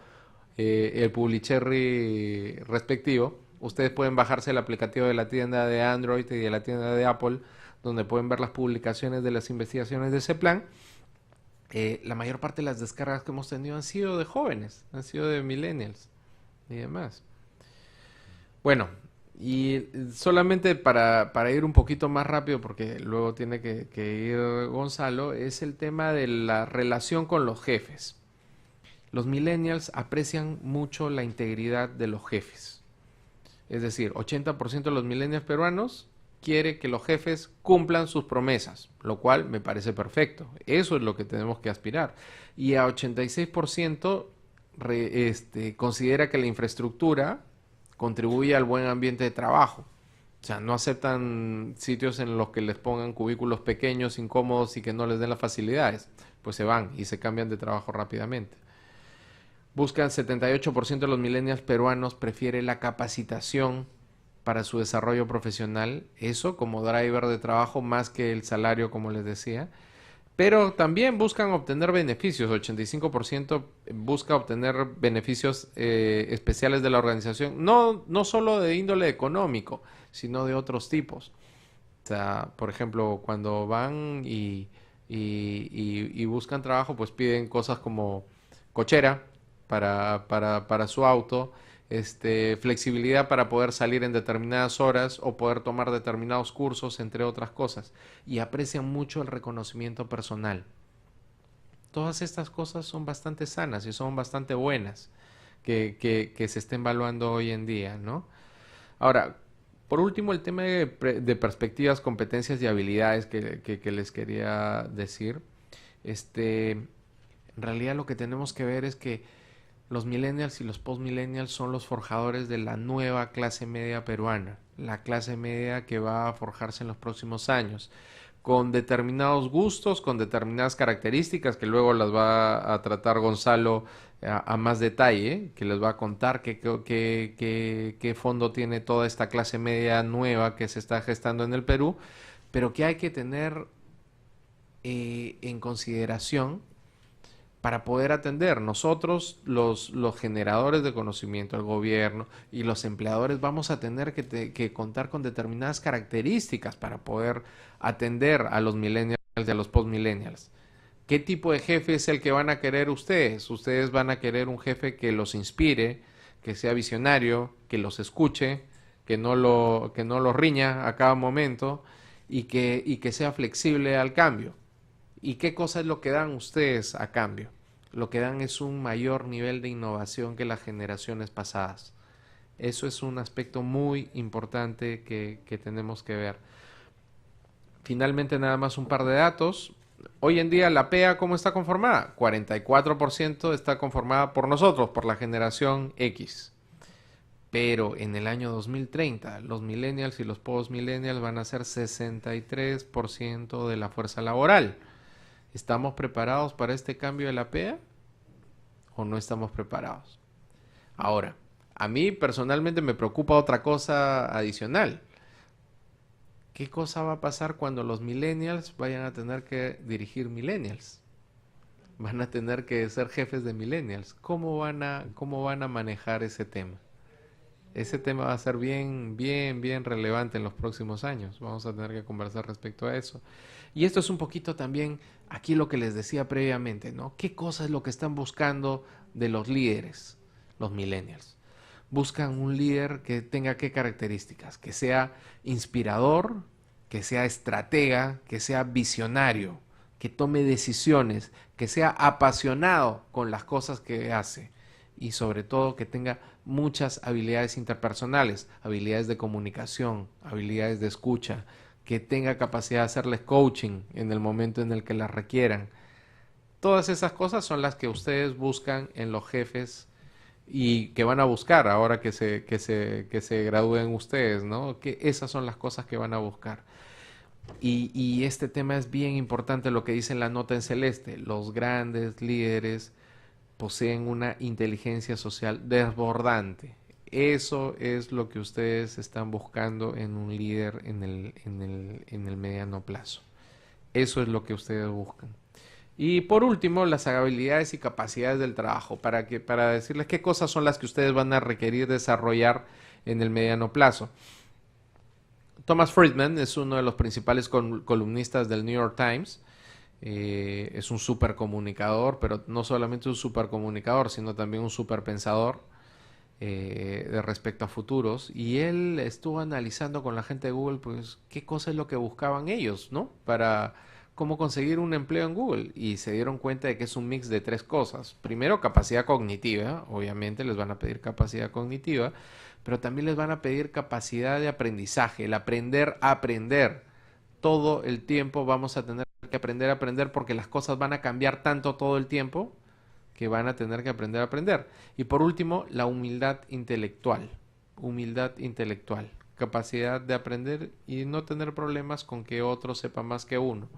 el Publicherry respectivo. Ustedes pueden bajarse el aplicativo de la tienda de Android y de la tienda de Apple, donde pueden ver las publicaciones de las investigaciones de ese plan. La mayor parte de las descargas que hemos tenido han sido de jóvenes, han sido de millennials y demás. Bueno, y solamente para ir un poquito más rápido, porque luego tiene que ir Gonzalo, es el tema de la relación con los jefes. Los millennials aprecian mucho la integridad de los jefes. Es decir, 80% de los millennials peruanos quiere que los jefes cumplan sus promesas, lo cual me parece perfecto. Eso es lo que tenemos que aspirar. Y a 86% considera que la infraestructura contribuye al buen ambiente de trabajo. O sea, no aceptan sitios en los que les pongan cubículos pequeños, incómodos y que no les den las facilidades. Pues se van y se cambian de trabajo rápidamente. Buscan 78% de los millennials peruanos prefiere la capacitación para su desarrollo profesional, eso como driver de trabajo más que el salario, como les decía. Pero también buscan obtener beneficios, 85% busca obtener beneficios especiales de la organización, no solo de índole económico, sino de otros tipos. O sea, por ejemplo, cuando van y buscan trabajo, pues piden cosas como cochera para su auto, flexibilidad para poder salir en determinadas horas o poder tomar determinados cursos, entre otras cosas, y aprecian mucho el reconocimiento personal. Todas estas cosas son bastante sanas y son bastante buenas que se estén evaluando hoy en día, ¿no? Ahora, por último, el tema de perspectivas, competencias y habilidades que les quería decir. En realidad lo que tenemos que ver es que los millennials y los postmillennials son los forjadores de la nueva clase media peruana, la clase media que va a forjarse en los próximos años, con determinados gustos, con determinadas características que luego las va a tratar Gonzalo a más detalle, que les va a contar qué fondo tiene toda esta clase media nueva que se está gestando en el Perú, pero que hay que tener en consideración para poder atender. Nosotros, los generadores de conocimiento, el gobierno y los empleadores, vamos a tener que contar con determinadas características para poder atender a los millennials y a los postmillennials. ¿Qué tipo de jefe es el que van a querer ustedes? Ustedes van a querer un jefe que los inspire, que sea visionario, que los escuche, que no los riña a cada momento y que sea flexible al cambio. ¿Y qué cosa es lo que dan ustedes a cambio? Lo que dan es un mayor nivel de innovación que las generaciones pasadas. Eso es un aspecto muy importante que tenemos que ver. Finalmente, nada más un par de datos. Hoy en día la PEA, ¿cómo está conformada? 44% está conformada por nosotros, por la generación X. Pero en el año 2030, los millennials y los postmillennials van a ser 63% de la fuerza laboral. ¿Estamos preparados para este cambio de la PEA o no estamos preparados? Ahora, a mí personalmente me preocupa otra cosa adicional. ¿Qué cosa va a pasar cuando los millennials vayan a tener que dirigir millennials? Van a tener que ser jefes de millennials. ¿Cómo van a manejar ese tema? Ese tema va a ser bien relevante en los próximos años. Vamos a tener que conversar respecto a eso. Y esto es un poquito también aquí lo que les decía previamente, ¿no? ¿Qué cosa es lo que están buscando de los líderes, los millennials? Buscan un líder que tenga qué características, que sea inspirador, que sea estratega, que sea visionario, que tome decisiones, que sea apasionado con las cosas que hace y sobre todo que tenga muchas habilidades interpersonales, habilidades de comunicación, habilidades de escucha, que tenga capacidad de hacerles coaching en el momento en el que las requieran. Todas esas cosas son las que ustedes buscan en los jefes y que van a buscar ahora que se gradúen ustedes, ¿no? Que esas son las cosas que van a buscar. Y este tema es bien importante, lo que dice en la nota en celeste. Los grandes líderes poseen una inteligencia social desbordante. Eso es lo que ustedes están buscando en un líder en el mediano plazo. Eso es lo que ustedes buscan. Y por último, las habilidades y capacidades del trabajo, para decirles qué cosas son las que ustedes van a requerir desarrollar en el mediano plazo. Thomas Friedman es uno de los principales columnistas del New York Times. Es un supercomunicador, pero no solamente un supercomunicador, sino también un superpensador de respecto a futuros. Y él estuvo analizando con la gente de Google, pues, qué cosa es lo que buscaban ellos, ¿no? Para cómo conseguir un empleo en Google. Y se dieron cuenta de que es un mix de tres cosas. Primero, capacidad cognitiva. Obviamente les van a pedir capacidad cognitiva, pero también les van a pedir capacidad de aprendizaje, el aprender a aprender. Todo el tiempo vamos a tener que aprender a aprender porque las cosas van a cambiar tanto todo el tiempo que van a tener que aprender a aprender. Y por último, la humildad intelectual. Humildad intelectual. Capacidad de aprender y no tener problemas con que otro sepa más que uno.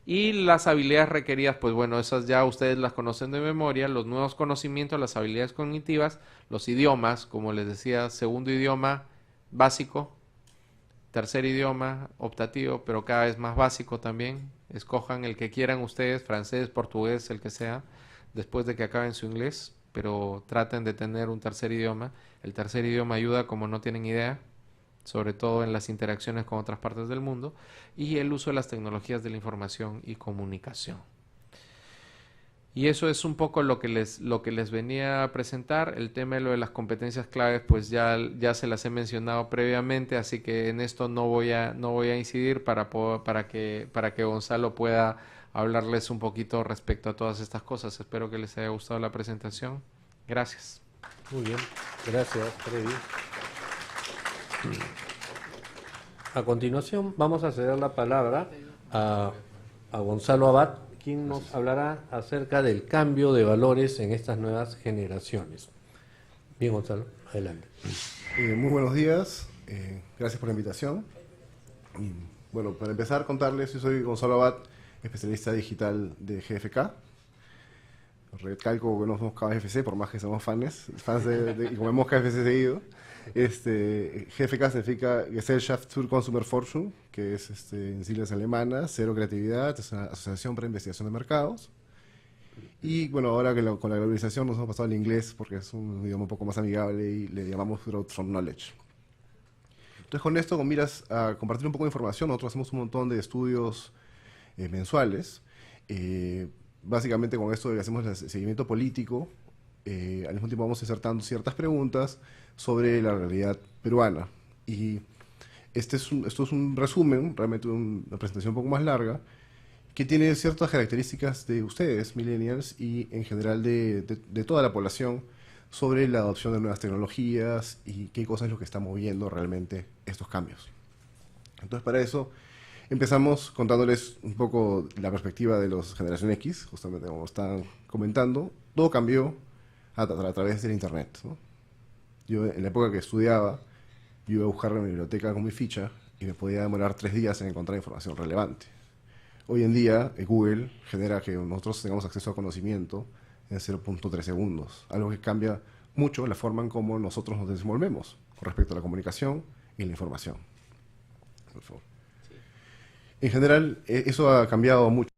Y las habilidades requeridas, pues bueno, esas ya ustedes las conocen de memoria, los nuevos conocimientos, las habilidades cognitivas, los idiomas, como les decía, segundo idioma básico, tercer idioma optativo, pero cada vez más básico también. Escojan el que quieran ustedes, francés, portugués, el que sea, después de que acaben su inglés, pero traten de tener un tercer idioma. El tercer idioma ayuda como no tienen idea, sobre todo en las interacciones con otras partes del mundo, y el uso de las tecnologías de la información y comunicación. Y eso es un poco lo que les venía a presentar. El tema de lo de las competencias claves, pues ya se las he mencionado previamente, así que en esto no voy a incidir para que Gonzalo pueda hablarles un poquito respecto a todas estas cosas. Espero que les haya gustado la presentación. Gracias. Muy bien, gracias, Freddy. A continuación vamos a ceder la palabra a Gonzalo Abad, quien nos hablará acerca del cambio de valores en estas nuevas generaciones. Bien, Gonzalo, adelante. Muy buenos días, gracias por la invitación. Y, bueno, para empezar, contarles, yo soy Gonzalo Abad, especialista digital de GFK. Recalco que no somos KFC, por más que somos fans y comemos KFC seguido. GFK significa Gesellschaft für Konsumerforschung, que es en siglas alemanas, Cero Creatividad, es una asociación para investigación de mercados. Y bueno, ahora que con la globalización nos hemos pasado al inglés porque es un idioma un poco más amigable y le llamamos Growth from Knowledge. Entonces, con esto, con miras a compartir un poco de información, nosotros hacemos un montón de estudios mensuales. Básicamente con esto hacemos el seguimiento político, al mismo tiempo vamos insertando ciertas preguntas sobre la realidad peruana. Y esto es un resumen, realmente una presentación un poco más larga, que tiene ciertas características de ustedes, millennials, y en general de toda la población, sobre la adopción de nuevas tecnologías y qué cosa es lo que está moviendo realmente estos cambios. Entonces, para eso empezamos contándoles un poco la perspectiva de los Generación X, justamente como estaban comentando. Todo cambió a través del Internet, ¿no? Yo, en la época que estudiaba, yo iba a buscar en mi biblioteca con mi ficha y me podía demorar 3 días en encontrar información relevante. Hoy en día, Google genera que nosotros tengamos acceso a conocimiento en 0.3 segundos, algo que cambia mucho la forma en cómo nosotros nos desenvolvemos con respecto a la comunicación y la información. Por favor. En general, eso ha cambiado mucho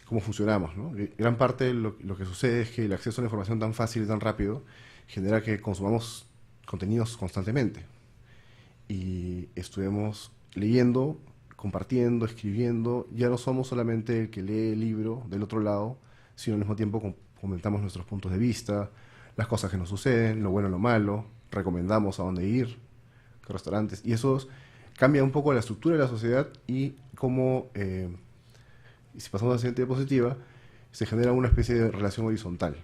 cómo funcionamos, ¿no? Gran parte de lo que sucede es que el acceso a la información tan fácil y tan rápido genera que consumamos contenidos constantemente. Y estuvimos leyendo, compartiendo, escribiendo. Ya no somos solamente el que lee el libro del otro lado, sino al mismo tiempo comentamos nuestros puntos de vista, las cosas que nos suceden, lo bueno y lo malo, recomendamos a dónde ir, qué restaurantes. Y eso cambia un poco la estructura de la sociedad y cómo, y si pasamos a la siguiente diapositiva, se genera una especie de relación horizontal,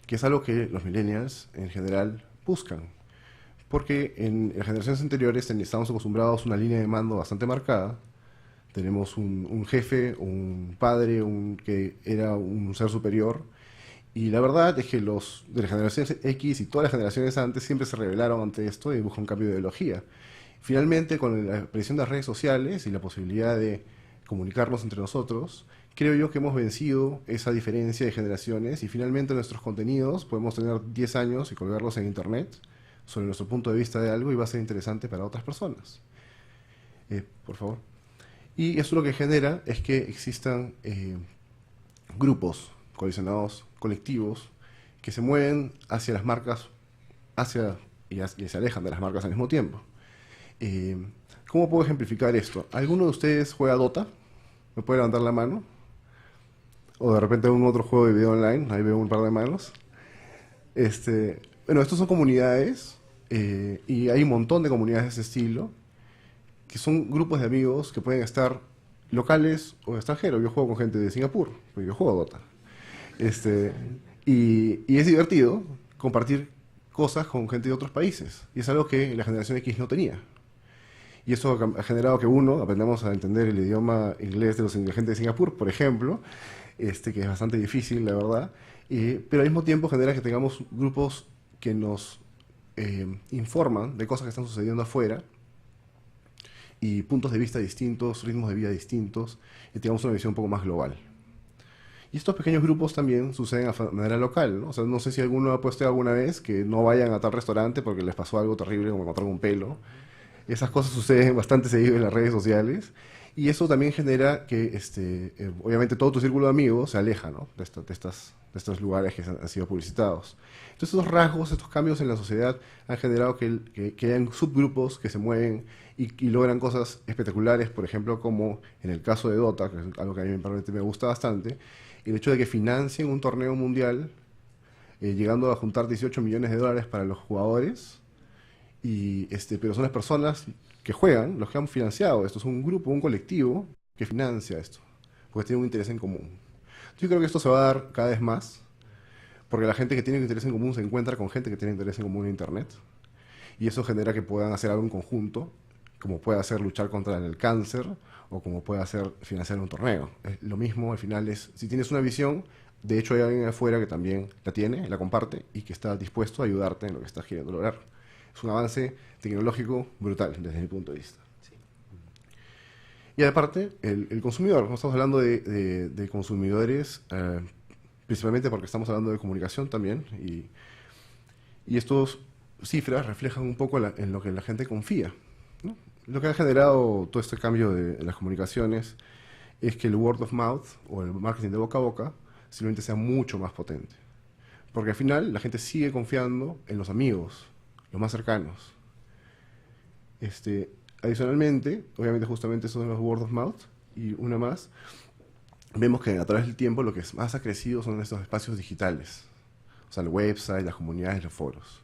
que es algo que los millennials en general buscan. Porque en las generaciones anteriores estábamos acostumbrados a una línea de mando bastante marcada. Tenemos un jefe, un padre, que era un ser superior. Y la verdad es que los de las generaciones X y todas las generaciones antes siempre se rebelaron ante esto y buscan un cambio de ideología. Finalmente, con la aparición de las redes sociales y la posibilidad de comunicarnos entre nosotros, creo yo que hemos vencido esa diferencia de generaciones y finalmente nuestros contenidos podemos tener 10 años y colgarlos en internet sobre nuestro punto de vista de algo y va a ser interesante para otras personas. Por favor. Y eso lo que genera es que existan grupos coalicionados, colectivos, que se mueven hacia las marcas y se alejan de las marcas al mismo tiempo. ¿Cómo puedo ejemplificar esto? ¿Alguno de ustedes juega Dota? ¿Me puede levantar la mano? O de repente un otro juego de video online, ahí veo un par de manos. Bueno, estos son comunidades y hay un montón de comunidades de ese estilo, que son grupos de amigos que pueden estar locales o extranjeros. Yo juego con gente de Singapur, porque yo juego Dota. Y es divertido compartir cosas con gente de otros países. Y es algo que la generación X no tenía. Y eso ha generado que aprendamos a entender el idioma inglés de la gente de Singapur, por ejemplo, que es bastante difícil, la verdad. Pero al mismo tiempo genera que tengamos grupos que nos informan de cosas que están sucediendo afuera y puntos de vista distintos, ritmos de vida distintos, y tengamos una visión un poco más global. Y estos pequeños grupos también suceden de manera local, ¿no? O sea, no sé si alguno ha puesto alguna vez que no vayan a tal restaurante porque les pasó algo terrible como encontrar un pelo. Esas cosas suceden bastante seguido en las redes sociales. Y eso también genera que, obviamente, todo tu círculo de amigos se aleja, ¿no?, de estos lugares que han sido publicitados. Entonces, estos rasgos, estos cambios en la sociedad han generado que hayan subgrupos que se mueven y logran cosas espectaculares, por ejemplo, como en el caso de Dota, que es algo que a mí me gusta bastante, el hecho de que financien un torneo mundial, llegando a juntar $18 millones para los jugadores, pero son las personas que juegan los que han financiado esto. Es un grupo, un colectivo que financia esto, porque tiene un interés en común. Yo creo que esto se va a dar cada vez más, porque la gente que tiene un interés en común se encuentra con gente que tiene interés en común en Internet, y eso genera que puedan hacer algo en conjunto, como puede hacer luchar contra el cáncer, o como puede hacer financiar un torneo. Lo mismo al final es, si tienes una visión, de hecho hay alguien afuera que también la tiene, la comparte, y que está dispuesto a ayudarte en lo que estás queriendo lograr. Es un avance tecnológico brutal desde mi punto de vista. Sí. Y aparte, el consumidor. No estamos hablando de consumidores, principalmente porque estamos hablando de comunicación también. Y estas cifras reflejan un poco en lo que la gente confía, ¿no? Lo que ha generado todo este cambio en las comunicaciones es que el word of mouth, o el marketing de boca a boca, simplemente sea mucho más potente. Porque al final la gente sigue confiando en los amigos, los más cercanos. Adicionalmente, obviamente justamente eso son los word of mouth, y una más, vemos que a través del tiempo lo que más ha crecido son estos espacios digitales, o sea, el website, las comunidades, los foros.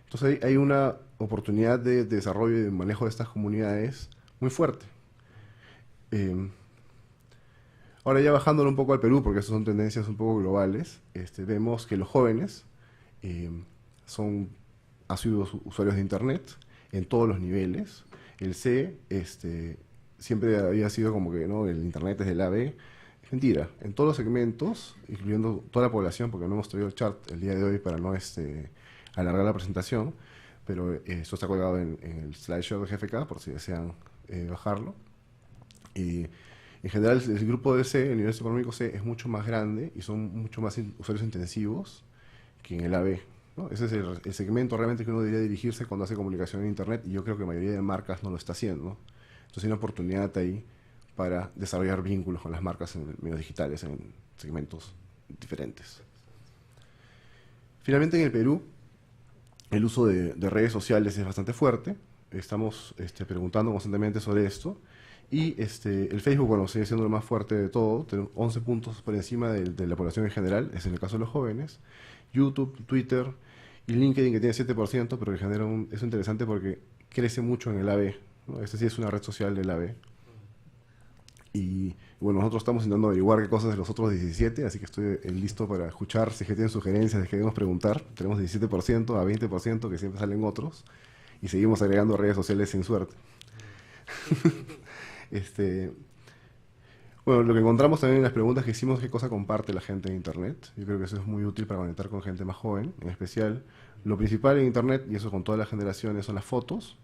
Entonces hay una oportunidad de desarrollo y de manejo de estas comunidades muy fuerte. Ahora ya bajándolo un poco al Perú, porque estas son tendencias un poco globales, vemos que los jóvenes son asiduos usuarios de Internet en todos los niveles. El C siempre había sido como que, ¿no?, el Internet es del A a B. Es mentira. En todos los segmentos, incluyendo toda la población, porque no hemos traído el chart el día de hoy para no alargar la presentación, pero esto está colgado en el slideshow de GFK por si desean bajarlo. Y en general el grupo de C, el nivel económico C, es mucho más grande y son mucho más usuarios intensivos que en el AB, ¿no? Ese es el segmento realmente que uno debería dirigirse cuando hace comunicación en Internet, y yo creo que la mayoría de marcas no lo está haciendo. Entonces hay una oportunidad ahí para desarrollar vínculos con las marcas en medios digitales, en segmentos diferentes. Finalmente, en el Perú, el uso de redes sociales es bastante fuerte. Estamos preguntando constantemente sobre esto. Y el Facebook, bueno, sigue siendo lo más fuerte de todo. Tenemos 11 puntos por encima de la población en general, es en el caso de los jóvenes. YouTube, Twitter y LinkedIn, que tiene 7%, pero que genera es interesante porque crece mucho en el AB, ¿no? Este sí es una red social del AB. Y bueno, nosotros estamos intentando averiguar qué cosas de los otros 17, así que estoy listo para escuchar si es que tienen sugerencias, si es que queremos preguntar. Tenemos 17% a 20% que siempre salen otros, y seguimos agregando redes sociales sin suerte. Bueno, lo que encontramos también en las preguntas que hicimos, qué cosa comparte la gente en Internet. Yo creo que eso es muy útil para conectar con gente más joven, en especial. Lo principal en Internet, y eso con todas las generaciones, son las fotos.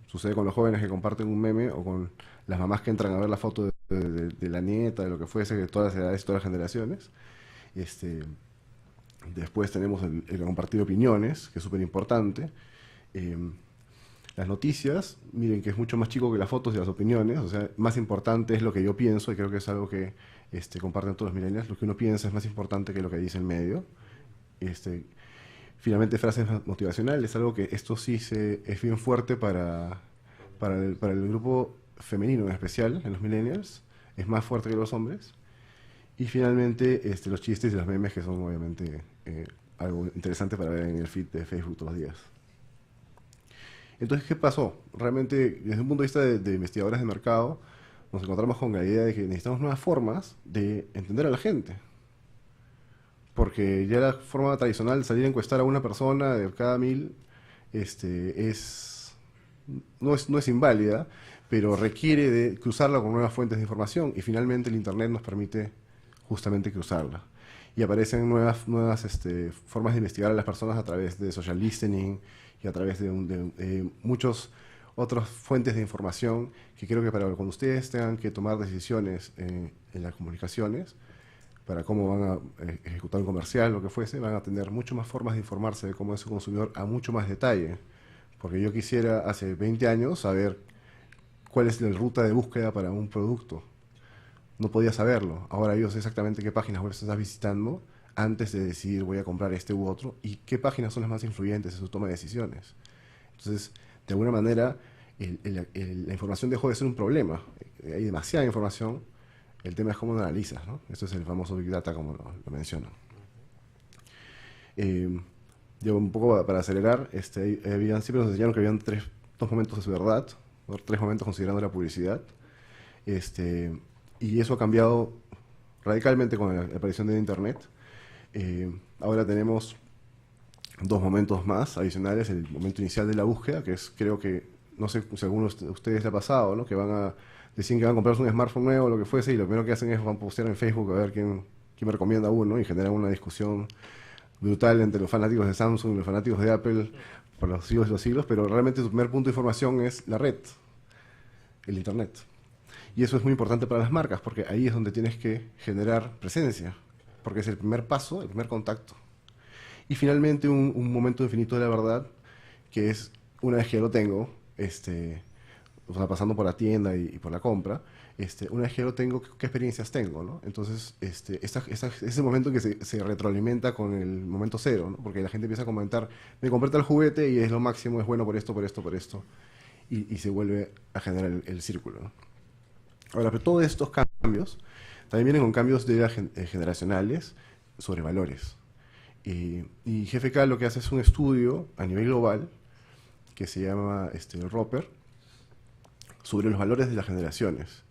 sucede con los jóvenes que comparten un meme o con las mamás que entran a ver la foto de la nieta, de lo que fuese, de todas las edades, todas las generaciones. Después tenemos el compartir opiniones, que es súper importante. Las noticias, miren que es mucho más chico que las fotos y las opiniones, o sea, más importante es lo que yo pienso, y creo que es algo que comparten todos los millennials. Lo que uno piensa es más importante que lo que dice el medio. Finalmente, frases motivacionales, algo que esto sí es bien fuerte para el grupo femenino en especial, en los millennials, es más fuerte que los hombres. Y finalmente, los chistes y los memes, que son obviamente algo interesante para ver en el feed de Facebook todos los días. Entonces, ¿qué pasó? Realmente, desde un punto de vista de investigadores de mercado, nos encontramos con la idea de que necesitamos nuevas formas de entender a la gente. Porque ya la forma tradicional de salir a encuestar a una persona de cada 1000 no es inválida, pero requiere de cruzarla con nuevas fuentes de información, y finalmente el Internet nos permite justamente cruzarla. Y aparecen nuevas formas de investigar a las personas a través de social listening y a través de muchas otras fuentes de información, que creo que para cuando ustedes tengan que tomar decisiones en las comunicaciones, para cómo van a ejecutar un comercial, lo que fuese, van a tener mucho más formas de informarse de cómo es su consumidor a mucho más detalle. Porque yo quisiera hace 20 años saber cuál es la ruta de búsqueda para un producto. No podía saberlo. Ahora yo sé exactamente qué páginas web estás visitando antes de decidir voy a comprar este u otro, y qué páginas son las más influyentes en su toma de decisiones. Entonces, de alguna manera, la información dejó de ser un problema. Hay demasiada información. El tema es cómo lo analizas, ¿no? Esto es el famoso Big Data, como lo mencionan. Yo un poco para acelerar, siempre nos enseñaron que habían dos momentos de verdad, ¿no? 3 momentos considerando la publicidad. Y eso ha cambiado radicalmente con la aparición de Internet. Ahora tenemos 2 momentos más adicionales: el momento inicial de la búsqueda, que es, creo que, no sé si a alguno de ustedes le ha pasado, ¿no? Que deciden que van a comprarse un smartphone nuevo o lo que fuese, y lo primero que hacen es van a postear en Facebook a ver quién me recomienda uno, y generan una discusión brutal entre los fanáticos de Samsung y los fanáticos de Apple por los siglos y los siglos, pero realmente su primer punto de información es la red, el Internet. Y eso es muy importante para las marcas, porque ahí es donde tienes que generar presencia, porque es el primer paso, el primer contacto. Y finalmente un momento infinito de la verdad, que es una vez que ya lo tengo, o sea, pasando por la tienda y por la compra, una vez que lo tengo, ¿qué experiencias tengo, ¿no? Entonces, ese momento que se retroalimenta con el momento cero, ¿no? Porque la gente empieza a comentar, me compré tal juguete y es lo máximo, es bueno por esto, por esto, por esto, y se vuelve a generar el círculo, ¿no? Ahora, pero todos estos cambios también vienen con cambios generacionales sobre valores. Y GFK lo que hace es un estudio a nivel global que se llama Roper, sobre los valores de las generaciones.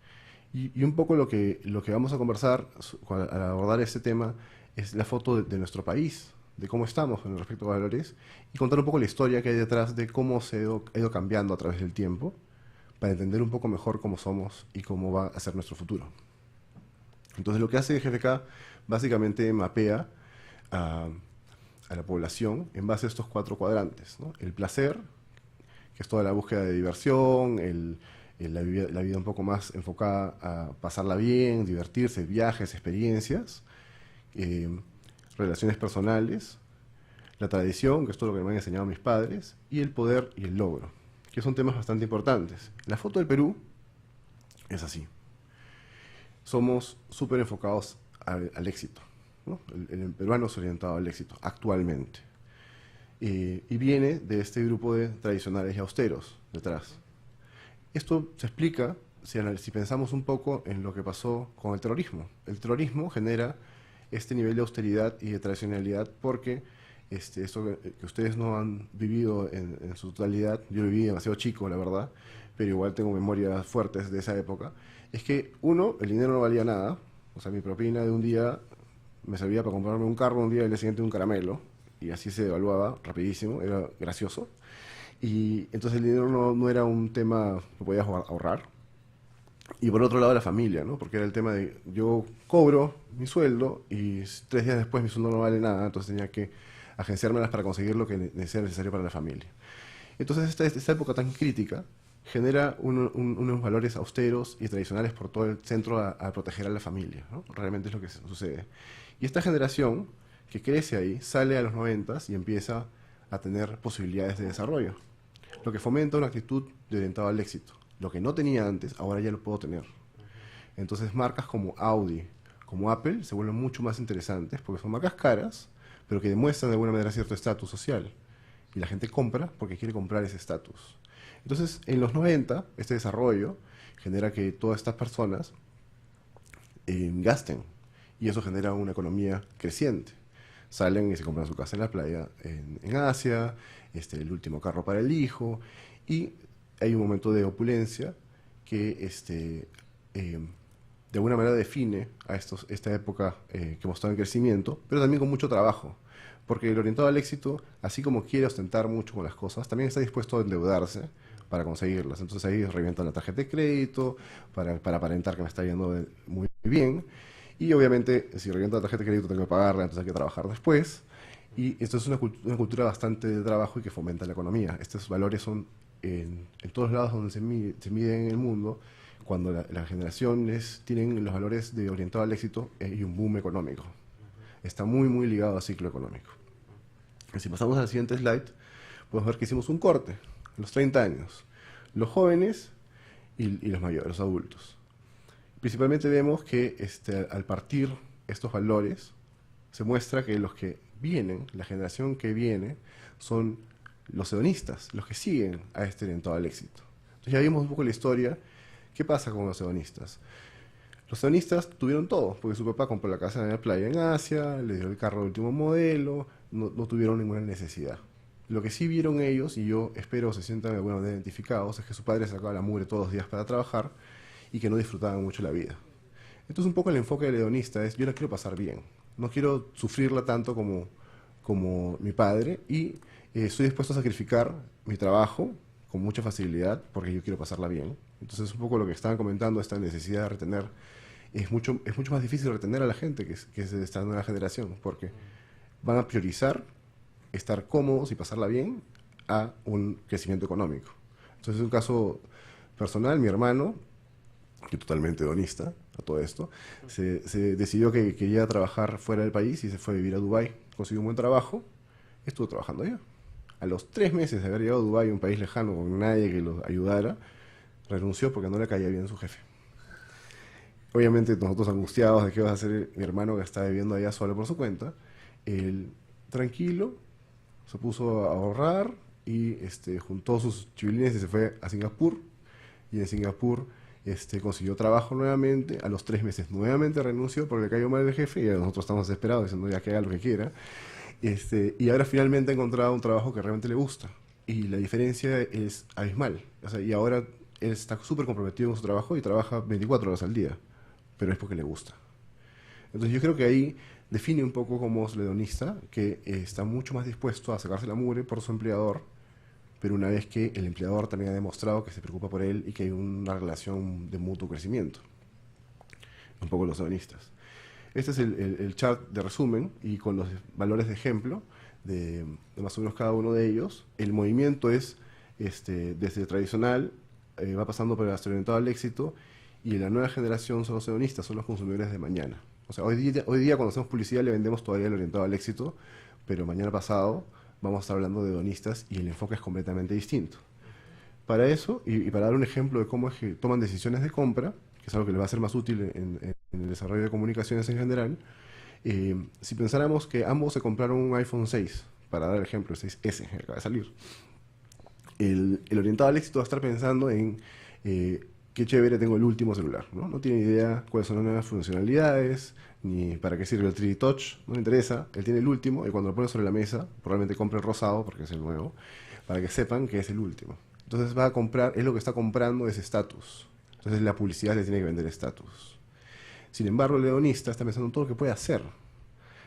Y un poco lo que vamos a conversar al abordar este tema es la foto de nuestro país, de cómo estamos con respecto a valores, y contar un poco la historia que hay detrás de cómo se ha ido cambiando a través del tiempo, para entender un poco mejor cómo somos y cómo va a ser nuestro futuro. Entonces, lo que hace GFK básicamente mapea a la población en base a estos 4 cuadrantes, ¿no? El placer, que es toda la búsqueda de diversión, la vida un poco más enfocada a pasarla bien, divertirse, viajes, experiencias, relaciones personales, la tradición, que es todo lo que me han enseñado mis padres, y el poder y el logro, que son temas bastante importantes. La foto del Perú es así. Somos súper enfocados al éxito, ¿no? El peruano es orientado al éxito, actualmente. Y viene de este grupo de tradicionales y austeros detrás. Esto se explica si pensamos un poco en lo que pasó con el terrorismo. El terrorismo genera este nivel de austeridad y de tradicionalidad porque esto que ustedes no han vivido en su totalidad, yo lo viví demasiado chico, la verdad, pero igual tengo memorias fuertes de esa época, es que, uno, el dinero no valía nada. O sea, mi propina de un día me servía para comprarme un carro un día y el día siguiente un caramelo, y así se devaluaba rapidísimo, era gracioso. Y entonces el dinero no era un tema que podías ahorrar. Y por otro lado la familia, ¿no? Porque era el tema de yo cobro mi sueldo y 3 días después mi sueldo no vale nada, entonces tenía que agenciármelas para conseguir lo que sea necesario para la familia. Entonces esta época tan crítica genera unos valores austeros y tradicionales por todo el centro a proteger a la familia, ¿no? Realmente es lo que sucede. Y esta generación que crece ahí sale a los 90 y empieza a tener posibilidades de desarrollo, lo que fomenta una actitud de orientada al éxito. Lo que no tenía antes, ahora ya lo puedo tener. Entonces marcas como Audi, como Apple, se vuelven mucho más interesantes porque son marcas caras, pero que demuestran de alguna manera cierto estatus social. Y la gente compra porque quiere comprar ese estatus. Entonces, en los 90, este desarrollo genera que todas estas personas gasten. Y eso genera una economía creciente. Salen y se compran su casa en la playa en Asia, el último carro para el hijo, y hay un momento de opulencia que de alguna manera define a esta época que hemos estado en crecimiento, pero también con mucho trabajo. Porque el orientado al éxito, así como quiere ostentar mucho con las cosas, también está dispuesto a endeudarse para conseguirlas. Entonces ahí revientan la tarjeta de crédito para aparentar que me está yendo muy bien. Y obviamente, si reviento la tarjeta de crédito tengo que pagarla, entonces hay que trabajar después. Y esto es una cultura bastante de trabajo y que fomenta la economía. Estos valores son en todos lados donde se miden en el mundo. Cuando las generaciones tienen los valores de orientado al éxito, hay un boom económico. Está muy, muy ligado al ciclo económico. Y si pasamos al siguiente slide, podemos ver que hicimos un corte, los 30 años, los jóvenes y los mayores, los adultos. Principalmente vemos que al partir estos valores, se muestra que los que vienen, la generación que viene, son los hedonistas, los que siguen a este orientado al éxito. Entonces ya vimos un poco la historia. ¿Qué pasa con los hedonistas? Los hedonistas tuvieron todo, porque su papá compró la casa en la playa en Asia, le dio el carro de último modelo, no tuvieron ninguna necesidad. Lo que sí vieron ellos, y yo espero se sientan de alguna manera identificados, es que su padre sacaba la mugre todos los días para trabajar y que no disfrutaban mucho la vida. Entonces un poco el enfoque del hedonista es, yo la quiero pasar bien, no quiero sufrirla tanto como mi padre, y estoy dispuesto a sacrificar mi trabajo con mucha facilidad porque yo quiero pasarla bien. Entonces un poco lo que estaban comentando, esta necesidad de retener, es mucho más difícil retener a la gente que es de esta nueva generación, porque van a priorizar estar cómodos y pasarla bien a un crecimiento económico. Entonces, en un caso personal, mi hermano, que totalmente hedonista a todo esto, se decidió que quería trabajar fuera del país y se fue a vivir a Dubái. Consiguió un buen trabajo, estuvo trabajando allá. A los 3 meses de haber llegado a Dubái, un país lejano, con nadie que lo ayudara, renunció porque no le caía bien su jefe. Obviamente nosotros angustiados de qué va a hacer mi hermano que está viviendo allá solo por su cuenta, él tranquilo se puso a ahorrar y juntó sus chivilines y se fue a Singapur. Y en Singapur consiguió trabajo nuevamente. A los 3 meses nuevamente renunció porque le cayó mal el jefe y nosotros estamos desesperados diciendo ya que haga lo que quiera. Y ahora finalmente ha encontrado un trabajo que realmente le gusta. Y la diferencia es abismal. O sea, y ahora él está súper comprometido con su trabajo y trabaja 24 horas al día. Pero es porque le gusta. Entonces yo creo que ahí define un poco cómo es el hedonista, que está mucho más dispuesto a sacarse la mugre por su empleador, pero una vez que el empleador también ha demostrado que se preocupa por él y que hay una relación de mutuo crecimiento. Un poco los hedonistas. Este es el chart de resumen y con los valores de ejemplo de más o menos cada uno de ellos. El movimiento es desde tradicional, va pasando por el orientado al éxito, y la nueva generación son los hedonistas, son los consumidores de mañana. O sea, hoy día cuando hacemos publicidad le vendemos todavía el orientado al éxito, pero mañana pasado vamos a estar hablando de hedonistas y el enfoque es completamente distinto. Para eso, y para dar un ejemplo de cómo es que toman decisiones de compra, que es algo que les va a ser más útil en el desarrollo de comunicaciones en general, si pensáramos que ambos se compraron un iPhone 6, para dar el ejemplo, el 6S, que acaba de salir, el orientado al éxito va a estar pensando en qué chévere, tengo el último celular, ¿no? No tiene idea cuáles son las nuevas funcionalidades, ni para qué sirve el 3D Touch, no le interesa, él tiene el último y cuando lo pone sobre la mesa, probablemente compre el rosado porque es el nuevo, para que sepan que es el último. Entonces va a comprar, es lo que está comprando es estatus. Entonces la publicidad le tiene que vender estatus. Sin embargo, el hedonista está pensando en todo lo que puede hacer.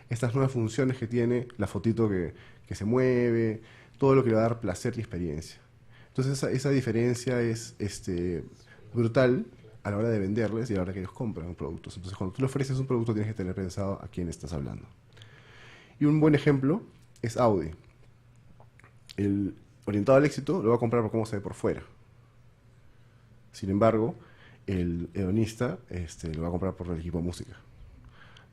Estas nuevas funciones que tiene, la fotito que se mueve, todo lo que le va a dar placer y experiencia. Entonces esa diferencia es brutal a la hora de venderles y a la hora que ellos compran productos. Entonces cuando tú le ofreces un producto tienes que tener pensado a quién estás hablando. Y un buen ejemplo es Audi. El orientado al éxito lo va a comprar por cómo se ve por fuera. Sin embargo, el hedonista lo va a comprar por el equipo de música.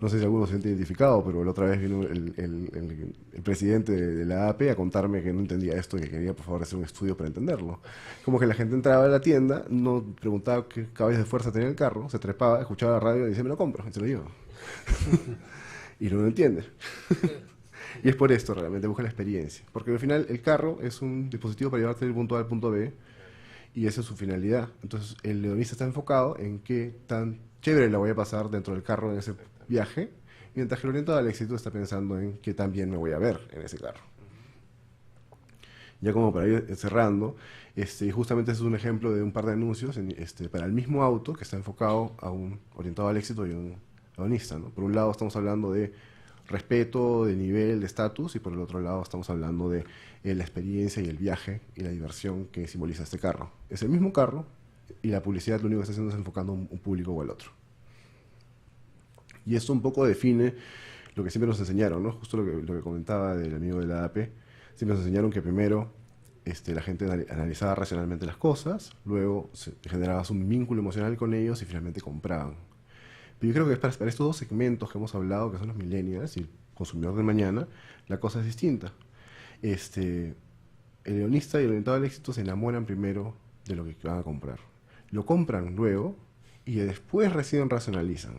No sé si alguno se siente identificado, pero la otra vez vino el presidente de la AAP a contarme que no entendía esto y que quería, por favor, hacer un estudio para entenderlo. Como que la gente entraba a la tienda, no preguntaba qué caballos de fuerza tenía el carro, se trepaba, escuchaba la radio y decía, me lo compro, y se lo llevo. Y no lo entiende. Y es por esto realmente, busca la experiencia. Porque al final el carro es un dispositivo para llevarte del punto A al punto B, y esa es su finalidad. Entonces el hedonista está enfocado en qué tan chévere la voy a pasar dentro del carro en ese viaje, mientras que el orientado al éxito está pensando en qué tan bien me voy a ver en ese carro. Ya como para ir cerrando, y justamente ese es un ejemplo de un par de anuncios para el mismo auto que está enfocado a un orientado al éxito y un hedonista, ¿no? Por un lado estamos hablando de respeto, de nivel, de estatus, y por el otro lado estamos hablando de la experiencia y el viaje y la diversión que simboliza este carro. Es el mismo carro y la publicidad lo único que está haciendo es enfocando a un público o al otro. Y esto un poco define lo que siempre nos enseñaron, ¿no? Justo lo que comentaba del amigo de la AAP. Siempre nos enseñaron que primero la gente analizaba racionalmente las cosas, luego generabas un vínculo emocional con ellos y finalmente compraban. Pero yo creo que para estos dos segmentos que hemos hablado, que son los millennials y el consumidor de mañana, la cosa es distinta. El hedonista y el orientado al éxito se enamoran primero de lo que van a comprar. Lo compran luego y después recién racionalizan.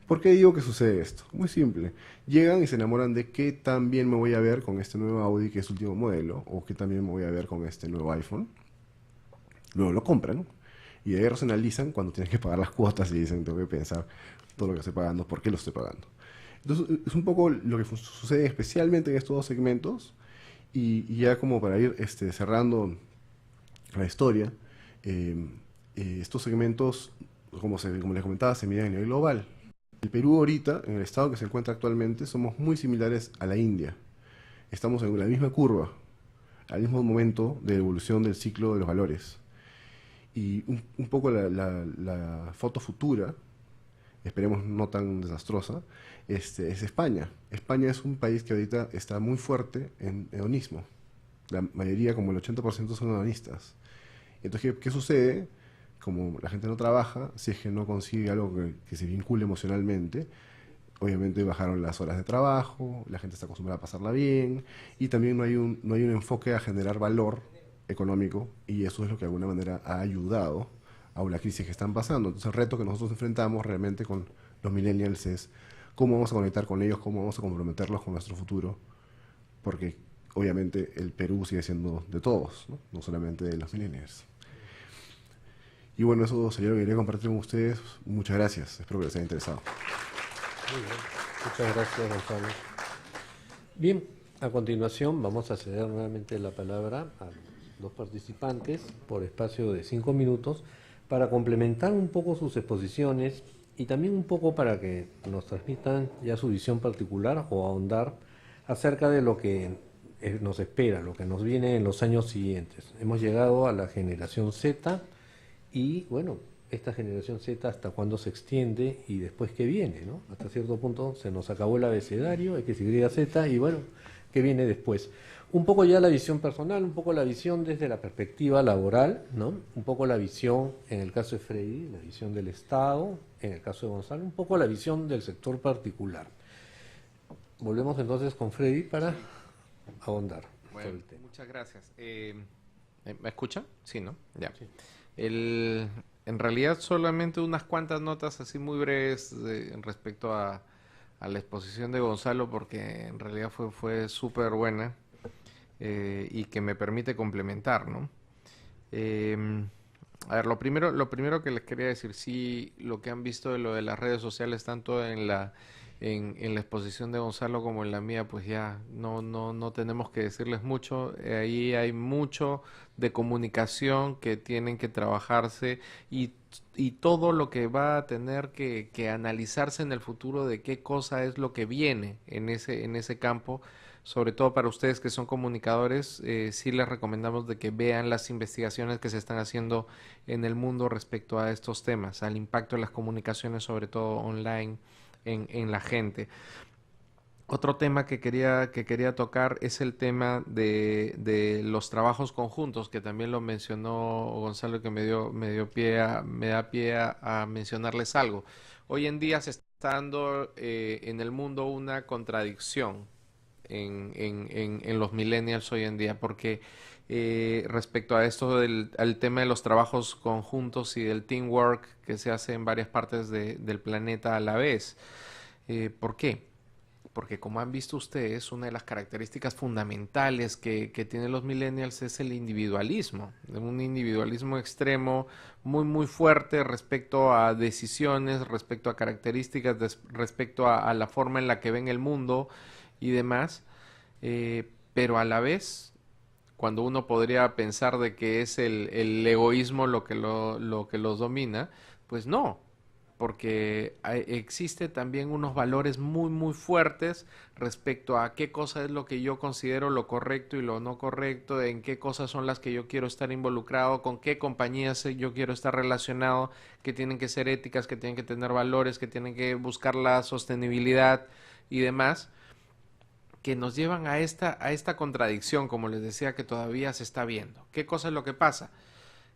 ¿Por qué digo que sucede esto? Muy simple. Llegan y se enamoran de qué tan bien me voy a ver con este nuevo Audi que es último modelo, o qué tan bien me voy a ver con este nuevo iPhone. Luego lo compran, ¿no? Y de ahí racionalizan cuando tienen que pagar las cuotas y dicen, tengo que pensar todo lo que estoy pagando, por qué lo estoy pagando. Entonces, es un poco lo que sucede especialmente en estos dos segmentos. Y ya como para ir cerrando la historia, estos segmentos, como les comentaba, se miden a nivel global. El Perú ahorita, en el estado que se encuentra actualmente, somos muy similares a la India. Estamos en la misma curva, al mismo momento de evolución del ciclo de los valores. Y un poco la foto futura, esperemos no tan desastrosa, es España. España es un país que ahorita está muy fuerte en hedonismo. La mayoría, como el 80%, son hedonistas. Entonces, ¿qué sucede? Como la gente no trabaja, si es que no consigue algo que se vincule emocionalmente, obviamente bajaron las horas de trabajo, la gente está acostumbrada a pasarla bien, y también no hay un enfoque a generar valor económico, y eso es lo que de alguna manera ha ayudado a la crisis que están pasando. Entonces el reto que nosotros enfrentamos realmente con los millennials es cómo vamos a conectar con ellos, cómo vamos a comprometerlos con nuestro futuro, porque obviamente el Perú sigue siendo de todos, no solamente de los millennials. Y bueno, eso sería lo que quería compartir con ustedes. Muchas gracias, espero que les haya interesado. Muy bien. Muchas gracias, Gonzalo. Bien, a continuación vamos a ceder nuevamente la palabra a los participantes por espacio de 5 minutos para complementar un poco sus exposiciones y también un poco para que nos transmitan ya su visión particular o ahondar acerca de lo que nos espera, lo que nos viene en los años siguientes. Hemos llegado a la generación Z y bueno, esta generación Z hasta cuándo se extiende y después qué viene, ¿no? Hasta cierto punto se nos acabó el abecedario, X, Y, Z, y bueno, ¿qué viene después? Un poco ya la visión personal, un poco la visión desde la perspectiva laboral, ¿no? Un poco la visión, en el caso de Freddy, la visión del Estado, en el caso de Gonzalo, un poco la visión del sector particular. Volvemos entonces con Freddy para ahondar Bueno, sobre el tema. muchas gracias. ¿Me escucha? Sí, ¿no? Ya. Sí. En realidad solamente unas cuantas notas así muy breves respecto a la exposición de Gonzalo, porque en realidad fue súper buena y que me permite complementar, ¿no? A ver, lo primero que les quería decir, sí, lo que han visto de lo de las redes sociales, tanto en la exposición de Gonzalo como en la mía, pues ya no tenemos que decirles mucho. Ahí hay mucho de comunicación que tienen que trabajarse y todo lo que va a tener que analizarse en el futuro de qué cosa es lo que viene en ese campo. Sobre todo para ustedes que son comunicadores, sí les recomendamos de que vean las investigaciones que se están haciendo en el mundo respecto a estos temas, al impacto de las comunicaciones, sobre todo online, en la gente. Otro tema que quería tocar es el tema de los trabajos conjuntos, que también lo mencionó Gonzalo, que me da pie a mencionarles algo. Hoy en día se está dando en el mundo una contradicción en los millennials hoy en día, porque respecto a esto al tema de los trabajos conjuntos y del teamwork que se hace en varias partes del planeta a la vez. ¿Por qué? Porque como han visto ustedes, una de las características fundamentales que tienen los millennials es el individualismo, un individualismo extremo muy fuerte respecto a decisiones, respecto a características, respecto a la forma en la que ven el mundo y demás, pero a la vez, cuando uno podría pensar de que es el egoísmo lo que los domina, pues no, porque existe también unos valores muy fuertes respecto a qué cosa es lo que yo considero lo correcto y lo no correcto, en qué cosas son las que yo quiero estar involucrado, con qué compañías yo quiero estar relacionado, que tienen que ser éticas, que tienen que tener valores, que tienen que buscar la sostenibilidad y demás, que nos llevan a esta contradicción, como les decía, que todavía se está viendo. ¿Qué cosa es lo que pasa?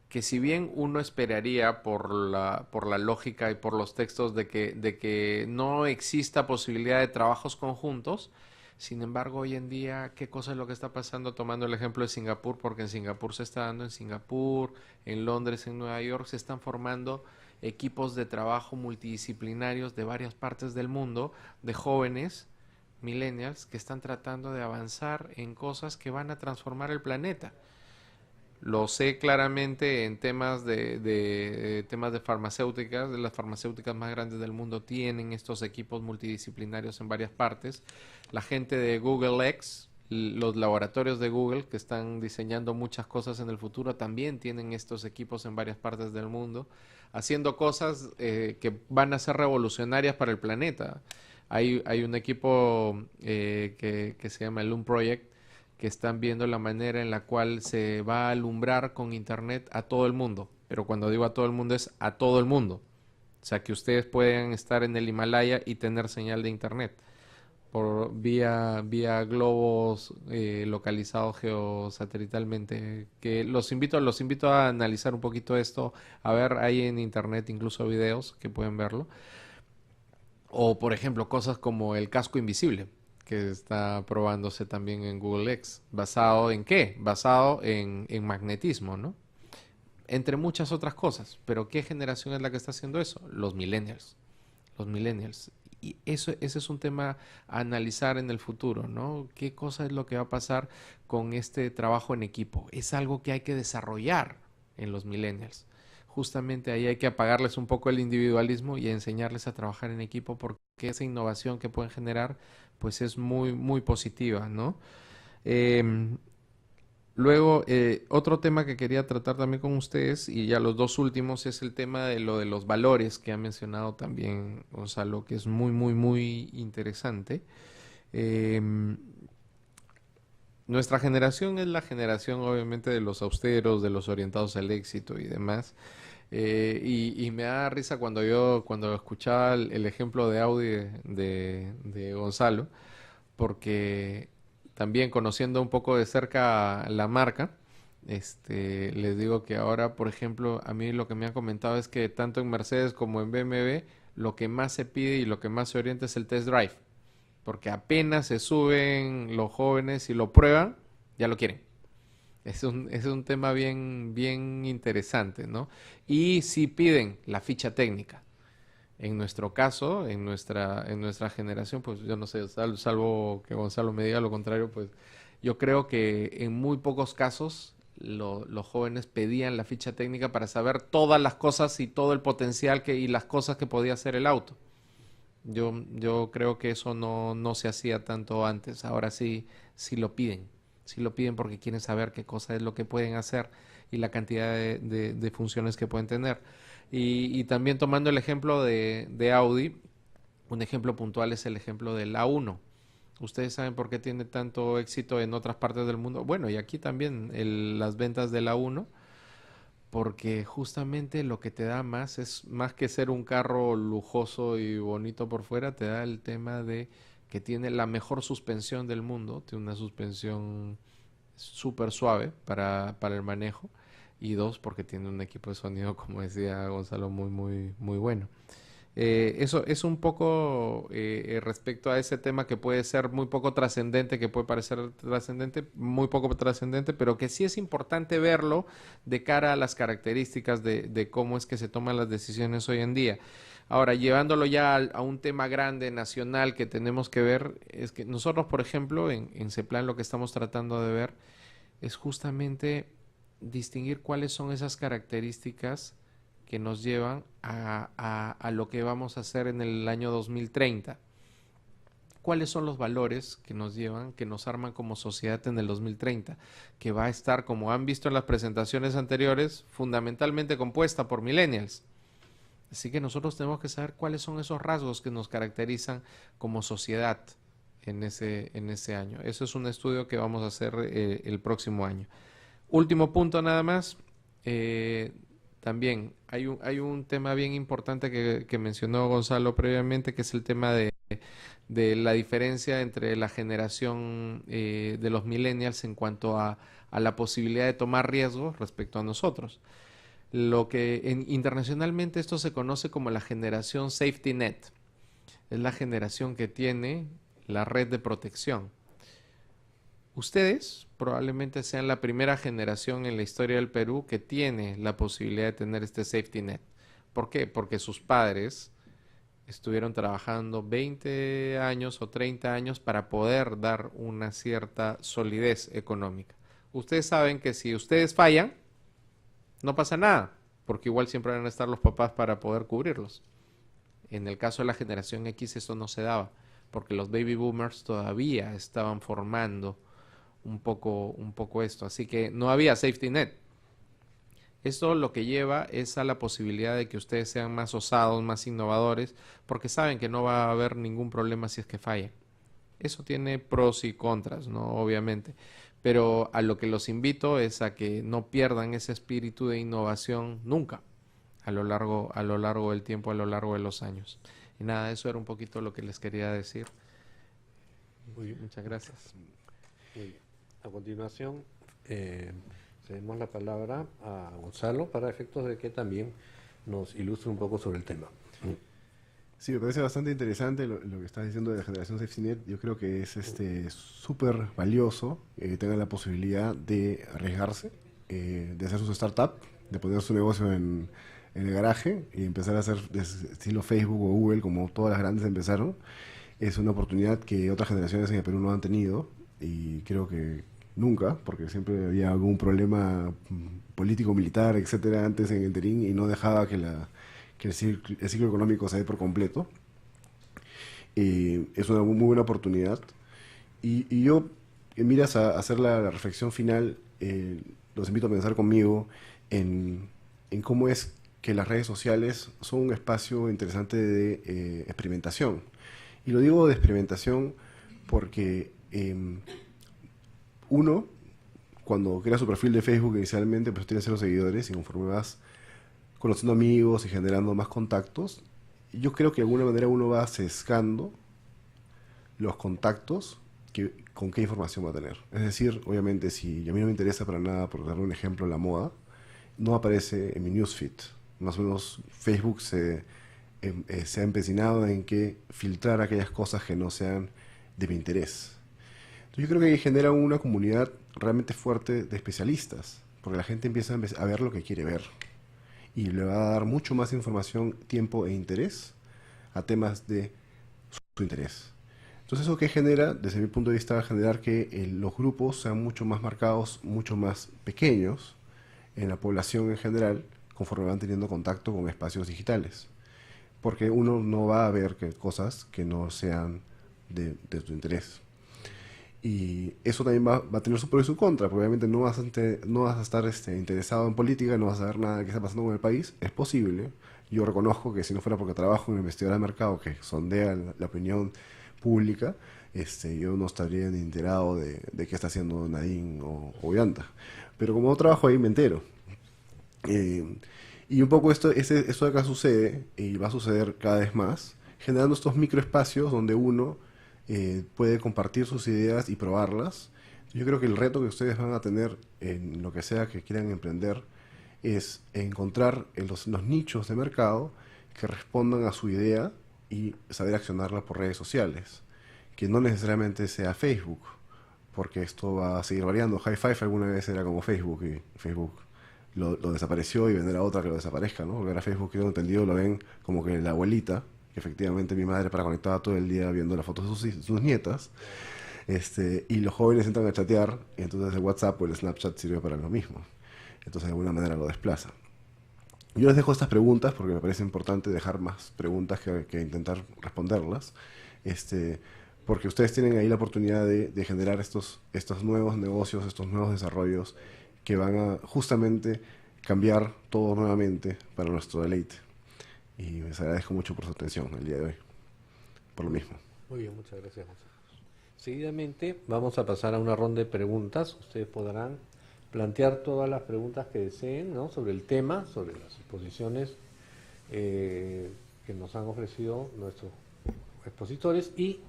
Que si bien uno esperaría por la lógica y por los textos de que no exista posibilidad de trabajos conjuntos, sin embargo, hoy en día, ¿qué cosa es lo que está pasando? Tomando el ejemplo de Singapur, porque en Singapur se está dando, en Singapur, en Londres, en Nueva York, se están formando equipos de trabajo multidisciplinarios de varias partes del mundo, de jóvenes, millennials, que están tratando de avanzar en cosas que van a transformar el planeta. Lo sé claramente en temas de farmacéuticas, de las farmacéuticas más grandes del mundo tienen estos equipos multidisciplinarios en varias partes. La gente de Google X, los laboratorios de Google que están diseñando muchas cosas en el futuro también tienen estos equipos en varias partes del mundo, haciendo cosas que van a ser revolucionarias para el planeta. Hay un equipo que se llama el Loom Project, que están viendo la manera en la cual se va a alumbrar con internet a todo el mundo. Pero cuando digo a todo el mundo es a todo el mundo. O sea, que ustedes pueden estar en el Himalaya y tener señal de internet por vía globos localizados geosatelitalmente. Que los invito a analizar un poquito esto, a ver ahí en internet incluso videos que pueden verlo. O por ejemplo, cosas como el casco invisible, que está probándose también en Google X. ¿Basado en qué? Basado en magnetismo, ¿no? Entre muchas otras cosas. Pero ¿qué generación es la que está haciendo eso? Los millennials. Los millennials. Y ese es un tema a analizar en el futuro, ¿no? ¿Qué cosa es lo que va a pasar con este trabajo en equipo? Es algo que hay que desarrollar en los millennials. Justamente ahí hay que apagarles un poco el individualismo y enseñarles a trabajar en equipo, porque esa innovación que pueden generar pues es muy positiva, ¿no? Em, Luego, otro tema que quería tratar también con ustedes, y ya los dos últimos, es el tema de lo de los valores que ha mencionado también Gonzalo, que es muy interesante. Em, Nuestra generación es la generación obviamente de los austeros, de los orientados al éxito y demás. Y me da risa cuando escuchaba el ejemplo de Audi de Gonzalo, porque también conociendo un poco de cerca la marca, les digo que ahora, por ejemplo, a mí lo que me han comentado es que tanto en Mercedes como en BMW, lo que más se pide y lo que más se orienta es el test drive, porque apenas se suben los jóvenes y lo prueban, ya lo quieren. Es un tema bien interesante, ¿no? Y si piden la ficha técnica. En nuestro caso, en nuestra generación, pues yo no sé, salvo que Gonzalo me diga lo contrario, pues yo creo que en muy pocos casos los jóvenes pedían la ficha técnica para saber todas las cosas y todo el potencial y las cosas que podía hacer el auto. Yo creo que eso no se hacía tanto antes. Ahora sí lo piden. Sí lo piden porque quieren saber qué cosa es lo que pueden hacer y la cantidad de funciones que pueden tener. Y también tomando el ejemplo de Audi, un ejemplo puntual es el ejemplo del A1. ¿Ustedes saben por qué tiene tanto éxito en otras partes del mundo? Bueno, y aquí también las ventas del A1, porque justamente lo que te da más es más que ser un carro lujoso y bonito por fuera, te da el tema de que tiene la mejor suspensión del mundo, tiene una suspensión súper suave para el manejo, y dos, porque tiene un equipo de sonido, como decía Gonzalo, muy bueno. Eso es un poco respecto a ese tema que puede ser muy poco trascendente, que puede parecer trascendente, muy poco trascendente, pero que sí es importante verlo de cara a las características de cómo es que se toman las decisiones hoy en día. Ahora, llevándolo ya a un tema grande, nacional, que tenemos que ver, es que nosotros, por ejemplo, en CEPLAN lo que estamos tratando de ver es justamente distinguir cuáles son esas características que nos llevan a lo que vamos a hacer en el año 2030. ¿Cuáles son los valores que nos llevan, que nos arman como sociedad en el 2030? Que va a estar, como han visto en las presentaciones anteriores, fundamentalmente compuesta por millennials. Así que nosotros tenemos que saber cuáles son esos rasgos que nos caracterizan como sociedad en ese año. Eso es un estudio que vamos a hacer el próximo año. Último punto nada más. También hay un tema bien importante que mencionó Gonzalo previamente, que es el tema de la diferencia entre la generación de los millennials en cuanto a la posibilidad de tomar riesgos respecto a nosotros. Lo que internacionalmente esto se conoce como la generación safety net. Es la generación que tiene la red de protección. Ustedes probablemente sean la primera generación en la historia del Perú que tiene la posibilidad de tener este safety net. ¿Por qué? Porque sus padres estuvieron trabajando 20 años o 30 años para poder dar una cierta solidez económica. Ustedes saben que si ustedes fallan, no pasa nada, porque igual siempre van a estar los papás para poder cubrirlos. En el caso de la generación X esto no se daba, porque los baby boomers todavía estaban formando un poco esto, así que no había safety net. Esto lo que lleva es a la posibilidad de que ustedes sean más osados, más innovadores, porque saben que no va a haber ningún problema si es que fallan. Eso tiene pros y contras, ¿no? Obviamente, pero a lo que los invito es a que no pierdan ese espíritu de innovación nunca, a lo largo del tiempo, a lo largo de los años. Y nada, eso era un poquito lo que les quería decir. Muy bien. Muchas gracias. Muy bien. A continuación, cedemos la palabra a Gonzalo para efectos de que también nos ilustre un poco sobre el tema. Sí, me parece bastante interesante lo que estás diciendo de la generación SafetyNet. Yo creo que es súper valioso que tengan la posibilidad de arriesgarse, de hacer su startup, de poner su negocio en el garaje y empezar a hacer de estilo Facebook o Google, como todas las grandes empezaron. Es una oportunidad que otras generaciones en el Perú no han tenido, y creo que nunca, porque siempre había algún problema político, militar, etcétera, antes en el interín, y no dejaba que el ciclo económico se dé por completo. Es una muy buena oportunidad. Y yo, miras a hacer la reflexión final, los invito a pensar conmigo en cómo es que las redes sociales son un espacio interesante de experimentación. Y lo digo de experimentación porque uno, cuando crea su perfil de Facebook inicialmente, pues tiene 0 seguidores, y conforme vas conociendo amigos y generando más contactos, yo creo que de alguna manera uno va sesgando los contactos con qué información va a tener. Es decir, obviamente, si a mí no me interesa para nada, por darle un ejemplo, la moda, no aparece en mi newsfeed. Más o menos Facebook se ha empecinado en que filtrar aquellas cosas que no sean de mi interés. Entonces yo creo que genera una comunidad realmente fuerte de especialistas, porque la gente empieza a ver lo que quiere ver, y le va a dar mucho más información, tiempo e interés a temas de su interés. Entonces, ¿eso qué genera? Desde mi punto de vista, va a generar que los grupos sean mucho más marcados, mucho más pequeños en la población en general, conforme van teniendo contacto con espacios digitales. Porque uno no va a ver cosas que no sean de tu interés. Y eso también va a tener su pro y su contra, porque obviamente no vas a estar interesado en política, no vas a saber nada de qué está pasando con el país. Es posible. Yo reconozco que si no fuera porque trabajo en una investigadora de mercado que sondea la opinión pública, yo no estaría ni enterado de qué está haciendo Nadine o Ollanta. Pero como no trabajo ahí, me entero. Y un poco esto de acá sucede, y va a suceder cada vez más, generando estos microespacios donde uno puede compartir sus ideas y probarlas. Yo creo que el reto que ustedes van a tener en lo que sea que quieran emprender es encontrar los nichos de mercado que respondan a su idea y saber accionarla por redes sociales, que no necesariamente sea Facebook, porque esto va a seguir variando. High Five alguna vez era como Facebook y Facebook lo desapareció y vendrá otra que lo desaparezca, ¿no? Porque ahora Facebook, creo entendido, lo ven como que la abuelita, que efectivamente mi madre para conectada todo el día viendo las fotos de sus nietas, y los jóvenes entran a chatear, y entonces el WhatsApp o el Snapchat sirve para lo mismo. Entonces de alguna manera lo desplaza. Yo les dejo estas preguntas porque me parece importante dejar más preguntas que intentar responderlas, porque ustedes tienen ahí la oportunidad de generar estos nuevos negocios, estos nuevos desarrollos que van a justamente cambiar todo nuevamente para nuestro deleite. Y les agradezco mucho por su atención el día de hoy, por lo mismo. Muy bien, muchas gracias, José. Seguidamente vamos a pasar a una ronda de preguntas. Ustedes podrán plantear todas las preguntas que deseen, ¿no?, sobre el tema, sobre las exposiciones que nos han ofrecido nuestros expositores, y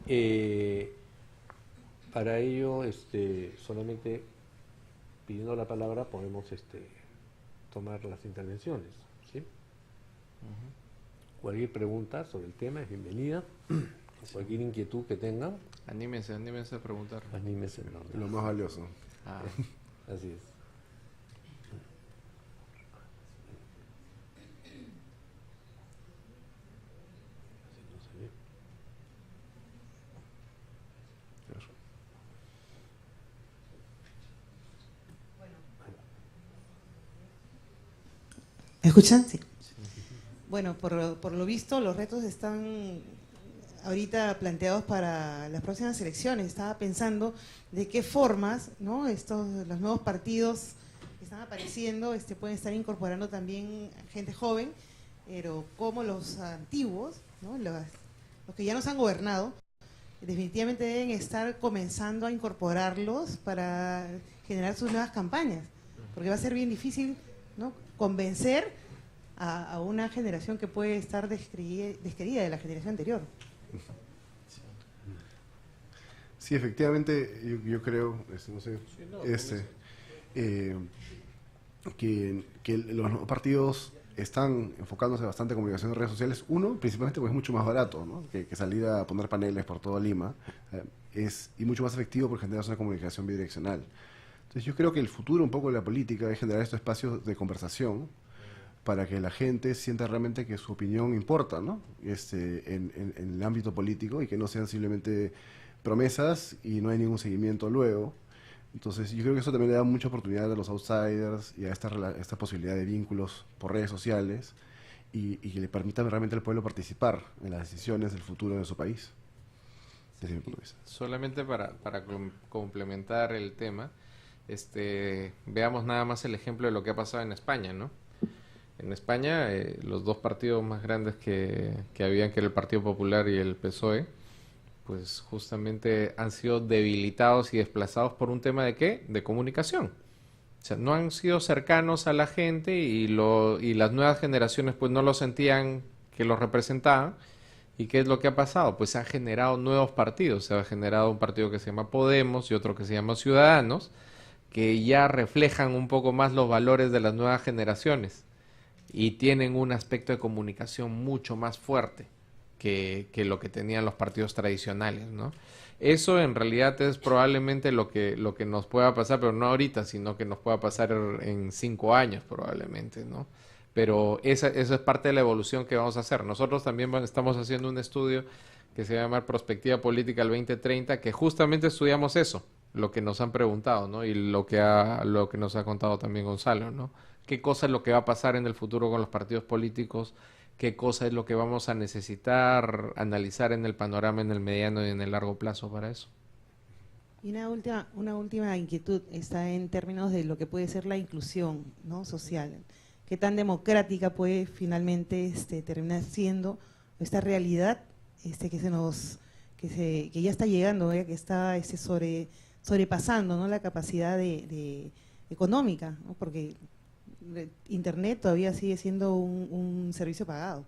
para ello solamente pidiendo la palabra podemos tomar las intervenciones, ¿sí? Cualquier pregunta sobre el tema es bienvenida. Cualquier inquietud que tengan, Anímense a preguntar. anímense, ¿no? Lo más valioso. Así es. ¿Me escuchan? Sí. Bueno, por lo visto los retos están ahorita planteados para las próximas elecciones. Estaba pensando de qué formas, ¿no?, los nuevos partidos que están apareciendo pueden estar incorporando también gente joven, pero como los antiguos, ¿no?, los que ya nos han gobernado, definitivamente deben estar comenzando a incorporarlos para generar sus nuevas campañas, porque va a ser bien difícil, ¿no?, convencer a una generación que puede estar desquerida de la generación anterior. Sí, efectivamente, yo creo, no sé, que los partidos están enfocándose bastante en comunicación en redes sociales. Uno, principalmente porque es mucho más barato, ¿no?, que salir a poner paneles por toda Lima, y mucho más efectivo porque generas una comunicación bidireccional. Entonces yo creo que el futuro un poco de la política es generar estos espacios de conversación para que la gente sienta realmente que su opinión importa, ¿no?, en el ámbito político, y que no sean simplemente promesas y no hay ningún seguimiento luego. Entonces yo creo que eso también le da mucha oportunidad a los outsiders y a esta posibilidad de vínculos por redes sociales, y que le permita realmente al pueblo participar en las decisiones del futuro de su país, desde mi punto de vista. Solamente para complementar el tema, veamos nada más el ejemplo de lo que ha pasado en España, ¿no? En España, los dos partidos más grandes que habían, que era el Partido Popular y el PSOE, pues justamente han sido debilitados y desplazados por un tema ¿de qué? De comunicación. O sea, no han sido cercanos a la gente, y las nuevas generaciones pues no lo sentían que los representaban. ¿Y qué es lo que ha pasado? Pues se han generado nuevos partidos. Se ha generado un partido que se llama Podemos y otro que se llama Ciudadanos, que ya reflejan un poco más los valores de las nuevas generaciones y tienen un aspecto de comunicación mucho más fuerte que lo que tenían los partidos tradicionales, ¿no? Eso en realidad es probablemente lo que nos pueda pasar, pero no ahorita, sino que nos pueda pasar en 5 años probablemente, ¿no? Pero eso es parte de la evolución que vamos a hacer. Nosotros también estamos haciendo un estudio que se llama Prospectiva Política al 2030, que justamente estudiamos eso, lo que nos han preguntado, ¿no? Y lo que nos ha contado también Gonzalo, ¿no? ¿Qué cosa es lo que va a pasar en el futuro con los partidos políticos? ¿Qué cosa es lo que vamos a necesitar analizar en el panorama, en el mediano y en el largo plazo para eso? Y una última inquietud está en términos de lo que puede ser la inclusión, ¿no?, social. ¿Qué tan democrática puede finalmente terminar siendo esta realidad que ya está llegando, que está sobrepasando, ¿no?, la capacidad económica, ¿no?, porque Internet todavía sigue siendo un servicio pagado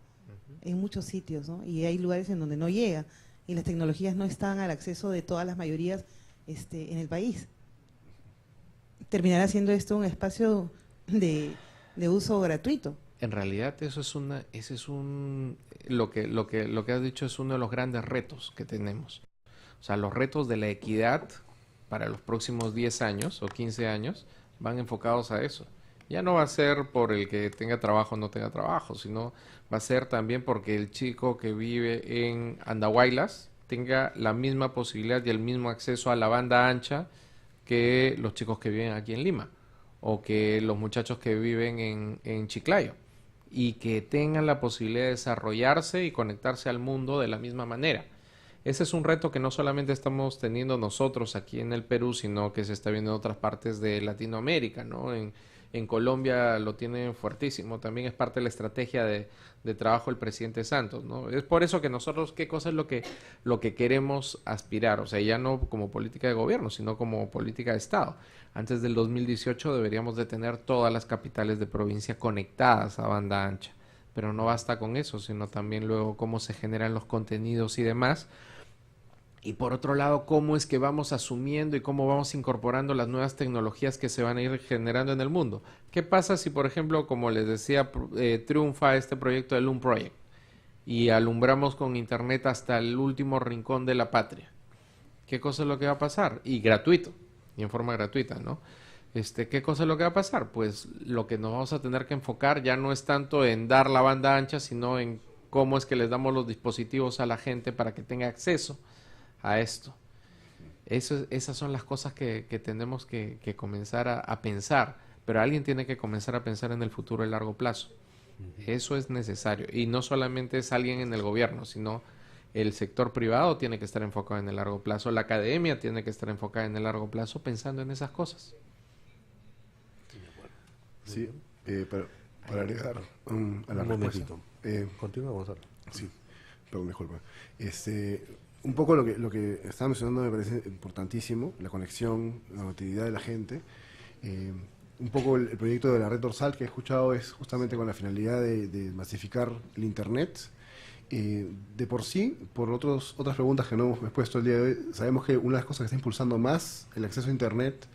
en muchos sitios, ¿no?, y hay lugares en donde no llega. y las tecnologías no están al acceso de todas las mayorías en el país. Terminará siendo esto un espacio de uso gratuito. En realidad lo que has dicho es uno de los grandes retos que tenemos. O sea, los retos de la equidad para los próximos 10 años o 15 años van enfocados a eso. Ya no va a ser por el que tenga trabajo o no tenga trabajo, sino va a ser también porque el chico que vive en Andahuaylas tenga la misma posibilidad y el mismo acceso a la banda ancha que los chicos que viven aquí en Lima o que los muchachos que viven en Chiclayo, y que tengan la posibilidad de desarrollarse y conectarse al mundo de la misma manera. Ese es un reto que no solamente estamos teniendo nosotros aquí en el Perú, sino que se está viendo en otras partes de Latinoamérica, ¿no? En Colombia lo tienen fuertísimo, también es parte de la estrategia de trabajo del presidente Santos, ¿no? Es por eso que nosotros, ¿qué cosa es lo que queremos aspirar? O sea, ya no como política de gobierno, sino como política de Estado. Antes del 2018 deberíamos de tener todas las capitales de provincia conectadas a banda ancha, pero no basta con eso, sino también luego cómo se generan los contenidos y demás. Y por otro lado, cómo es que vamos asumiendo y cómo vamos incorporando las nuevas tecnologías que se van a ir generando en el mundo. ¿Qué pasa si, por ejemplo, como les decía, triunfa este proyecto de Loom Project y alumbramos con internet hasta el último rincón de la patria? ¿Qué cosa es lo que va a pasar? Y gratuito, y en forma gratuita, ¿no? ¿Qué cosa es lo que va a pasar? Pues lo que nos vamos a tener que enfocar ya no es tanto en dar la banda ancha, sino en cómo es que les damos los dispositivos a la gente para que tenga acceso a esto. Esas son las cosas que tenemos que comenzar a pensar, pero alguien tiene que comenzar a pensar en el futuro a largo plazo. Eso es necesario, y no solamente es alguien en el gobierno, sino el sector privado tiene que estar enfocado en el largo plazo, la academia tiene que estar enfocada en el largo plazo pensando en esas cosas. Sí, para agregar a la Un respuesta. momentito. Continúa, Gonzalo. Sí, perdón, disculpa. Un poco lo que estaba mencionando me parece importantísimo, la conexión, la conectividad de la gente. Un poco el proyecto de la red dorsal que he escuchado es justamente con la finalidad de masificar el Internet. De por sí, por otras preguntas que no hemos expuesto el día de hoy, sabemos que una de las cosas que está impulsando más el acceso a Internet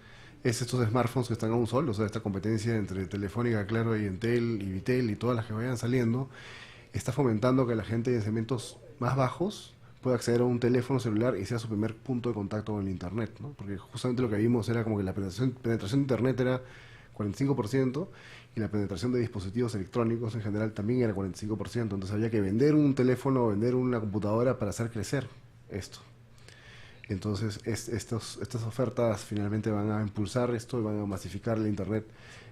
es estos smartphones que están a un sol, o sea, esta competencia entre Telefónica, Claro y Entel y Vitel y todas las que vayan saliendo, está fomentando que la gente en segmentos más bajos pueda acceder a un teléfono celular y sea su primer punto de contacto con el Internet, ¿no? Porque justamente lo que vimos era como que la penetración de Internet era 45% y la penetración de dispositivos electrónicos en general también era 45%, entonces había que vender un teléfono o vender una computadora para hacer crecer esto. Entonces estas ofertas finalmente van a impulsar esto y van a masificar el Internet,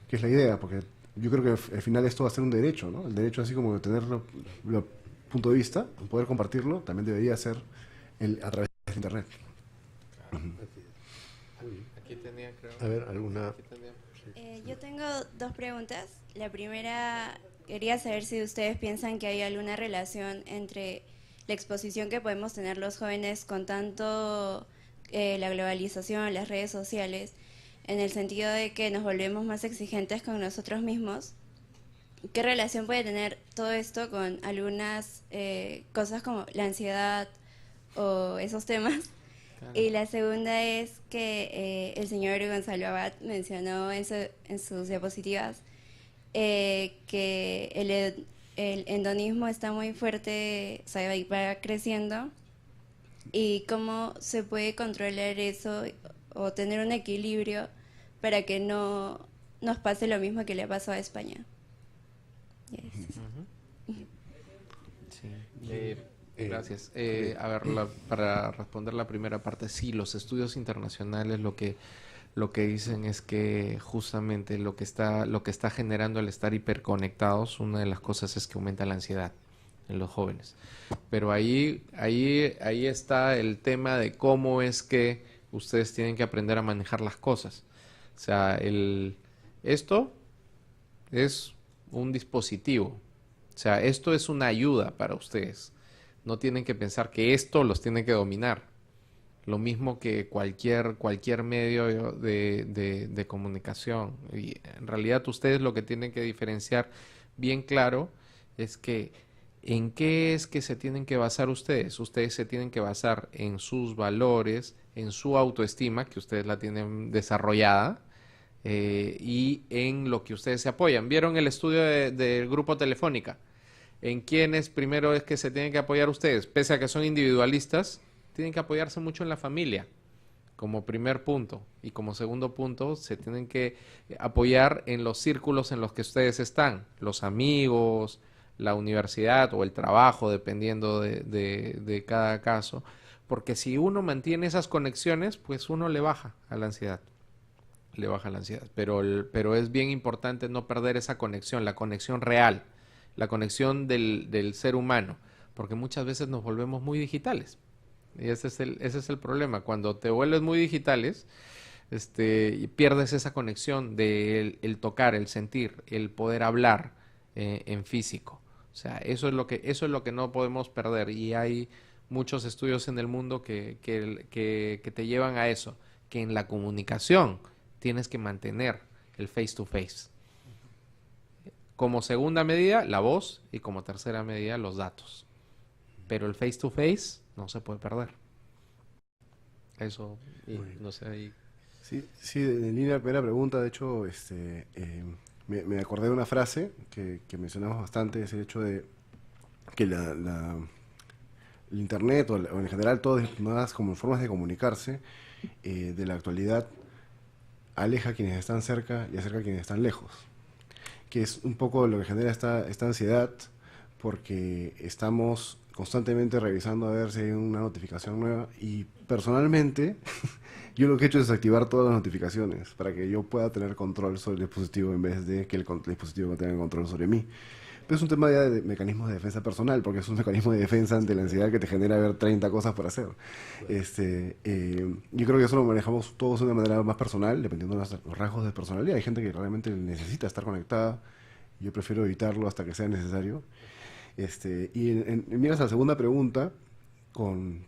que es la idea, porque yo creo que al final esto va a ser un derecho, ¿no? El derecho, así como de tener punto de vista, poder compartirlo, también debería ser a través de Internet. Claro. Aquí tenía, creo. A ver, alguna... Yo tengo dos preguntas. La primera, quería saber si ustedes piensan que hay alguna relación entre la exposición que podemos tener los jóvenes con tanto la globalización, las redes sociales, en el sentido de que nos volvemos más exigentes con nosotros mismos. ¿Qué relación puede tener todo esto con algunas cosas como la ansiedad o esos temas? Claro. Y la segunda es que el señor Gonzalo Abad mencionó en sus diapositivas que el endonismo está muy fuerte, o sea, va creciendo, y cómo se puede controlar eso o tener un equilibrio para que no nos pase lo mismo que le pasó a España. Yes. Sí. Gracias. A ver, para responder la primera parte, sí, los estudios internacionales lo que dicen es que justamente lo que está generando el estar hiperconectados, una de las cosas es que aumenta la ansiedad en los jóvenes. Pero ahí está el tema de cómo es que ustedes tienen que aprender a manejar las cosas. O sea, esto es un dispositivo. O sea, esto es una ayuda para ustedes. No tienen que pensar que esto los tiene que dominar. Lo mismo que cualquier medio de comunicación. Y en realidad ustedes lo que tienen que diferenciar bien claro es que ¿En qué es que se tienen que basar ustedes? Ustedes se tienen que basar en sus valores, en su autoestima, que ustedes la tienen desarrollada, y en lo que ustedes se apoyan. ¿Vieron el estudio del Grupo Telefónica? ¿En quiénes primero es que se tienen que apoyar ustedes? Pese a que son individualistas, tienen que apoyarse mucho en la familia, como primer punto. Y como segundo punto, se tienen que apoyar en los círculos en los que ustedes están, los amigos, la universidad o el trabajo, dependiendo de cada caso. Porque si uno mantiene esas conexiones, pues uno le baja a la ansiedad. Le baja la ansiedad. Pero es bien importante no perder esa conexión, la conexión real, la conexión del ser humano, porque muchas veces nos volvemos muy digitales. Y ese es el problema. Cuando te vuelves muy digitales, y pierdes esa conexión de el tocar, el sentir, el poder hablar en físico. O sea, eso es lo que no podemos perder. Y hay muchos estudios en el mundo que te llevan a eso, que en la comunicación tienes que mantener el face to face. Como segunda medida, la voz, y como tercera medida, los datos. Pero el face to face no se puede perder. Eso, y, no sé, ahí. Sí, en línea a la primera pregunta, de hecho, me acordé de una frase que mencionamos bastante, es el hecho de que el Internet o en general todas las nuevas como formas de comunicarse de la actualidad aleja a quienes están cerca y acerca a quienes están lejos, que es un poco lo que genera esta ansiedad, porque estamos constantemente revisando a ver si hay una notificación nueva, y personalmente yo lo que he hecho es desactivar todas las notificaciones para que yo pueda tener control sobre el dispositivo en vez de que el dispositivo tenga control sobre mí. Pero es un tema ya de mecanismos de defensa personal, porque es un mecanismo de defensa ante la ansiedad que te genera ver 30 cosas por hacer. Yo creo que eso lo manejamos todos de una manera más personal, dependiendo de los rasgos de personalidad. Hay gente que realmente necesita estar conectada. Yo prefiero evitarlo hasta que sea necesario. Miras a la segunda pregunta, con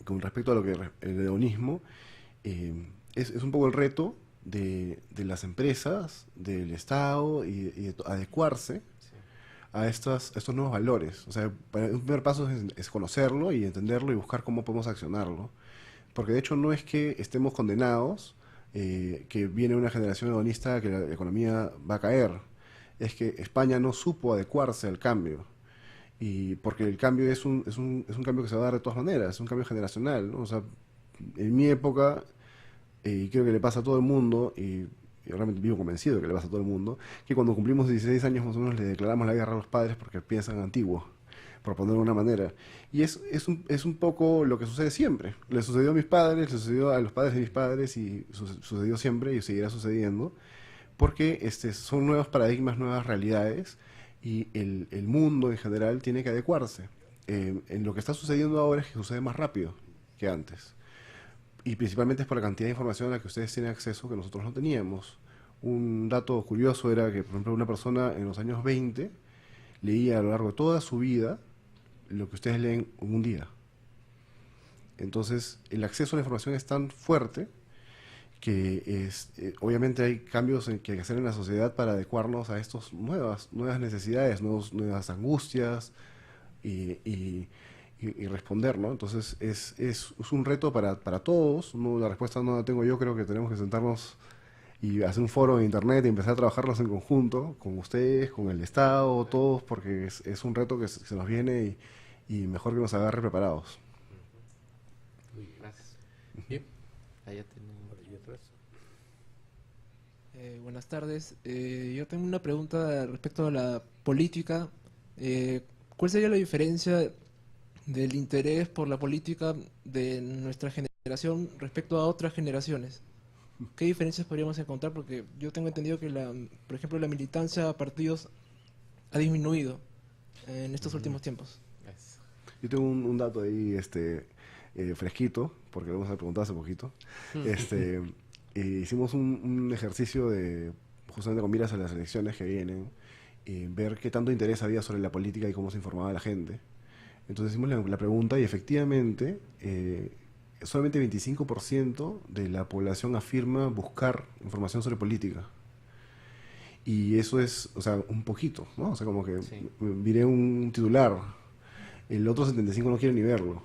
respecto a lo que el hedonismo, es un poco el reto de las empresas, del Estado, y de adecuarse a estos nuevos valores. O sea, un primer paso es conocerlo y entenderlo y buscar cómo podemos accionarlo. Porque de hecho no es que estemos condenados, que viene una generación hedonista que la economía va a caer. Es que España no supo adecuarse al cambio. Y porque el cambio es un cambio que se va a dar de todas maneras, es un cambio generacional, ¿no? O sea, en mi época, y creo que le pasa a todo el mundo, y realmente vivo convencido de que le pasa a todo el mundo, que cuando cumplimos 16 años más o menos le declaramos la guerra a los padres porque piensan antiguo, por ponerlo de una manera. Y es un poco lo que sucede siempre. Le sucedió a mis padres, le sucedió a los padres de mis padres, y sucedió siempre y seguirá sucediendo, porque son nuevos paradigmas, nuevas realidades, y el mundo en general tiene que adecuarse. En lo que está sucediendo ahora es que sucede más rápido que antes. Y principalmente es por la cantidad de información a la que ustedes tienen acceso que nosotros no teníamos. Un dato curioso era que, por ejemplo, una persona en los años 20 leía a lo largo de toda su vida lo que ustedes leen en un día. Entonces, el acceso a la información es tan fuerte que obviamente hay cambios que hay que hacer en la sociedad para adecuarnos a estas nuevas necesidades, nuevas angustias, y responder, ¿no? Entonces es un reto para todos. La respuesta no la tengo yo. Creo que tenemos que sentarnos y hacer un foro en internet y empezar a trabajarlos en conjunto con ustedes, con el Estado, todos, porque es un reto que se nos viene, y mejor que nos agarre preparados. Gracias. Bien. Allá tenemos. Buenas tardes. Yo tengo una pregunta respecto a la política. ¿Cuál sería la diferencia del interés por la política de nuestra generación respecto a otras generaciones? ¿Qué diferencias podríamos encontrar? Porque yo tengo entendido que, por ejemplo, la militancia a partidos ha disminuido en estos últimos tiempos. Yo tengo un dato ahí fresquito, porque lo hemos preguntado hace poquito. Hicimos un ejercicio justamente con miras a las elecciones que vienen, ver qué tanto interés había sobre la política y cómo se informaba la gente. Entonces hicimos la pregunta, y efectivamente solamente 25% de la población afirma buscar información sobre política. Y eso es, o sea, un poquito, ¿no? O sea, como que Sí. miré un titular, el otro 75 no quiere ni verlo.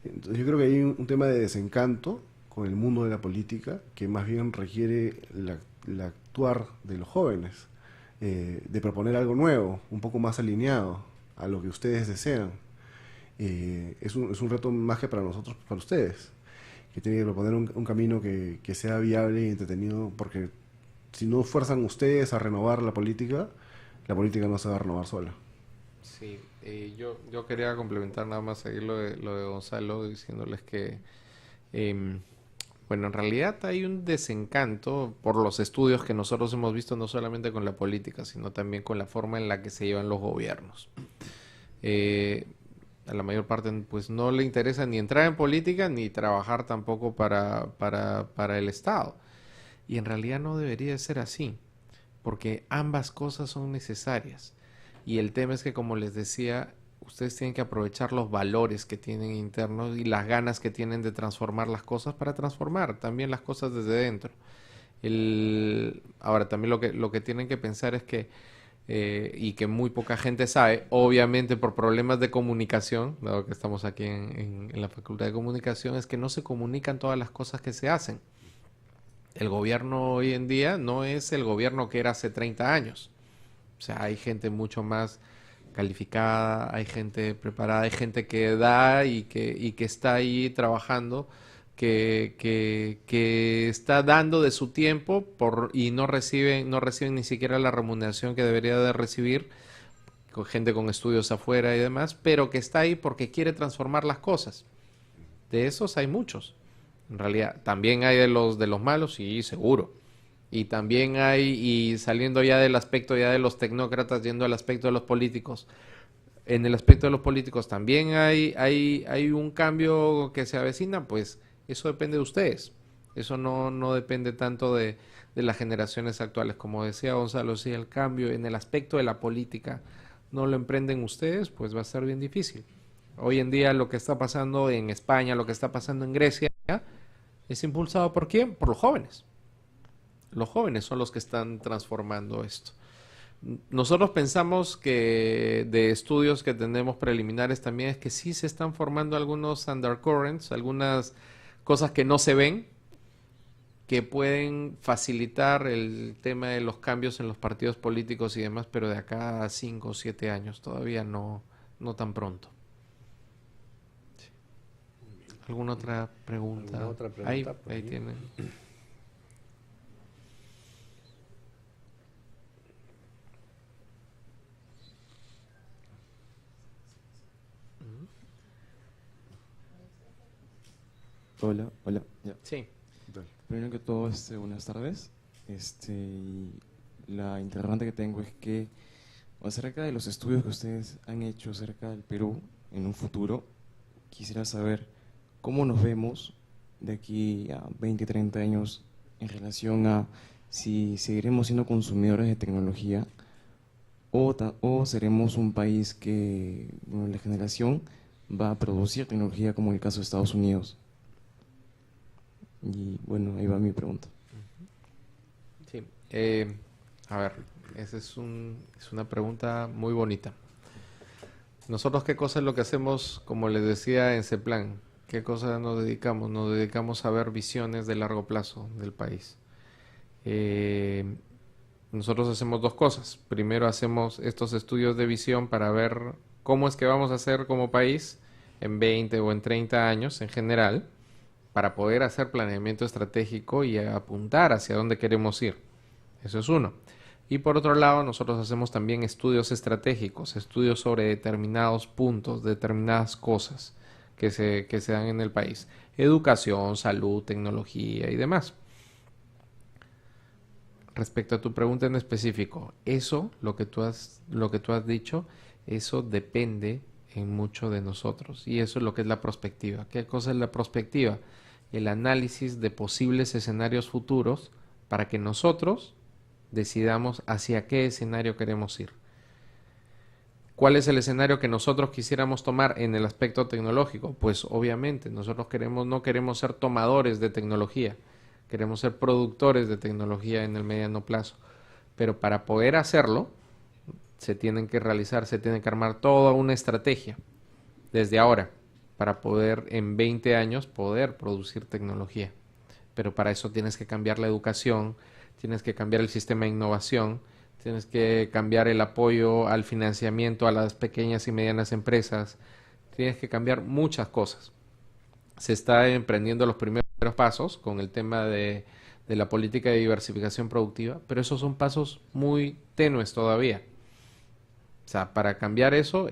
Entonces yo creo que hay un tema de desencanto con el mundo de la política que más bien requiere la actuar de los jóvenes, de proponer algo nuevo, un poco más alineado a lo que ustedes desean. Es un reto más que para nosotros, para ustedes, que tienen que proponer un camino que sea viable y entretenido, porque si no fuerzan ustedes a renovar la política no se va a renovar sola. Sí, yo quería complementar nada más ahí lo de Gonzalo, diciéndoles que, bueno, en realidad hay un desencanto por los estudios que nosotros hemos visto, no solamente con la política, sino también con la forma en la que se llevan los gobiernos. A la mayor parte pues no le interesa ni entrar en política ni trabajar tampoco para el Estado. Y en realidad no debería ser así, porque ambas cosas son necesarias. Y el tema es que, como les decía, ustedes tienen que aprovechar los valores que tienen internos y las ganas que tienen de transformar las cosas para transformar también las cosas desde dentro. Ahora, también lo que tienen que pensar es que, y que muy poca gente sabe, obviamente por problemas de comunicación, dado que estamos aquí en la Facultad de Comunicación, es que no se comunican todas las cosas que se hacen. El gobierno hoy en día no es el gobierno que era hace 30 años. O sea, hay gente mucho más calificada, hay gente preparada, hay gente que da y que está ahí trabajando, que está dando de su tiempo y no reciben ni siquiera la remuneración que debería de recibir, con gente con estudios afuera y demás, pero que está ahí porque quiere transformar las cosas. De esos hay muchos. En realidad, también hay de los malos, sí, seguro. Y también hay, y saliendo ya del aspecto ya de los tecnócratas, yendo al aspecto de los políticos, en el aspecto de los políticos también hay un cambio que se avecina, pues eso depende de ustedes. Eso no depende tanto de las generaciones actuales. Como decía Gonzalo, si el cambio en el aspecto de la política no lo emprenden ustedes, pues va a ser bien difícil. Hoy en día lo que está pasando en España, lo que está pasando en Grecia, es impulsado ¿por quién? Por los jóvenes. Los jóvenes son los que están transformando esto. Nosotros pensamos que de estudios que tenemos preliminares también es que sí se están formando algunos undercurrents, algunas cosas que no se ven, que pueden facilitar el tema de los cambios en los partidos políticos y demás, pero de acá a 5 o 7 años, todavía no tan pronto. ¿Alguna otra pregunta? ¿Alguna otra pregunta? Ahí tienen. Hola, hola. Ya. Sí. Primero que todo, buenas tardes. Y la interrogante que tengo es que acerca de los estudios que ustedes han hecho acerca del Perú en un futuro, quisiera saber cómo nos vemos de aquí a 20, 30 años en relación a si seguiremos siendo consumidores de tecnología o seremos un país que, bueno, la generación va a producir tecnología, como en el caso de Estados Unidos. Y bueno, ahí va mi pregunta. Sí. A ver, esa es una pregunta muy bonita. Nosotros, ¿qué cosa es lo que hacemos, como les decía en CEPLAN? ¿Qué cosa nos dedicamos? Nos dedicamos a ver visiones de largo plazo del país. Nosotros hacemos dos cosas. Primero hacemos estos estudios de visión para ver cómo es que vamos a hacer como país en 20 o en 30 años en general, para poder hacer planeamiento estratégico y apuntar hacia dónde queremos ir. Eso es uno. Y por otro lado, nosotros hacemos también estudios estratégicos, estudios sobre determinados puntos, determinadas cosas que se dan en el país. Educación, salud, tecnología y demás. Respecto a tu pregunta en específico, eso, lo que tú has dicho, eso depende en mucho de nosotros. Y eso es lo que es la prospectiva. ¿Qué cosa es la prospectiva? El análisis de posibles escenarios futuros para que nosotros decidamos hacia qué escenario queremos ir. ¿Cuál es el escenario que nosotros quisiéramos tomar en el aspecto tecnológico? Pues obviamente nosotros no queremos ser tomadores de tecnología, queremos ser productores de tecnología en el mediano plazo. pero para poder hacerlo, se tienen que armar toda una estrategia desde ahora para poder en 20 años poder producir tecnología. Pero para eso tienes que cambiar la educación, tienes que cambiar el sistema de innovación, tienes que cambiar el apoyo al financiamiento a las pequeñas y medianas empresas, tienes que cambiar muchas cosas. Se está emprendiendo los primeros pasos con el tema de la política de diversificación productiva, pero esos son pasos muy tenues todavía. O sea, para cambiar eso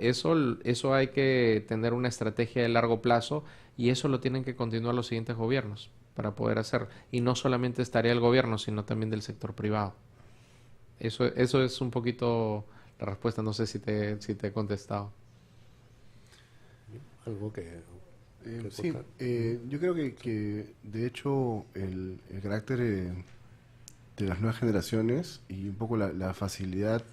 hay que tener una estrategia de largo plazo y eso lo tienen que continuar los siguientes gobiernos para poder hacer. Y no solamente es tarea del gobierno, sino también del sector privado. Eso es un poquito la respuesta, no sé si te he contestado. Algo que... Sí, yo creo que de hecho el carácter de las nuevas generaciones y un poco la facilidad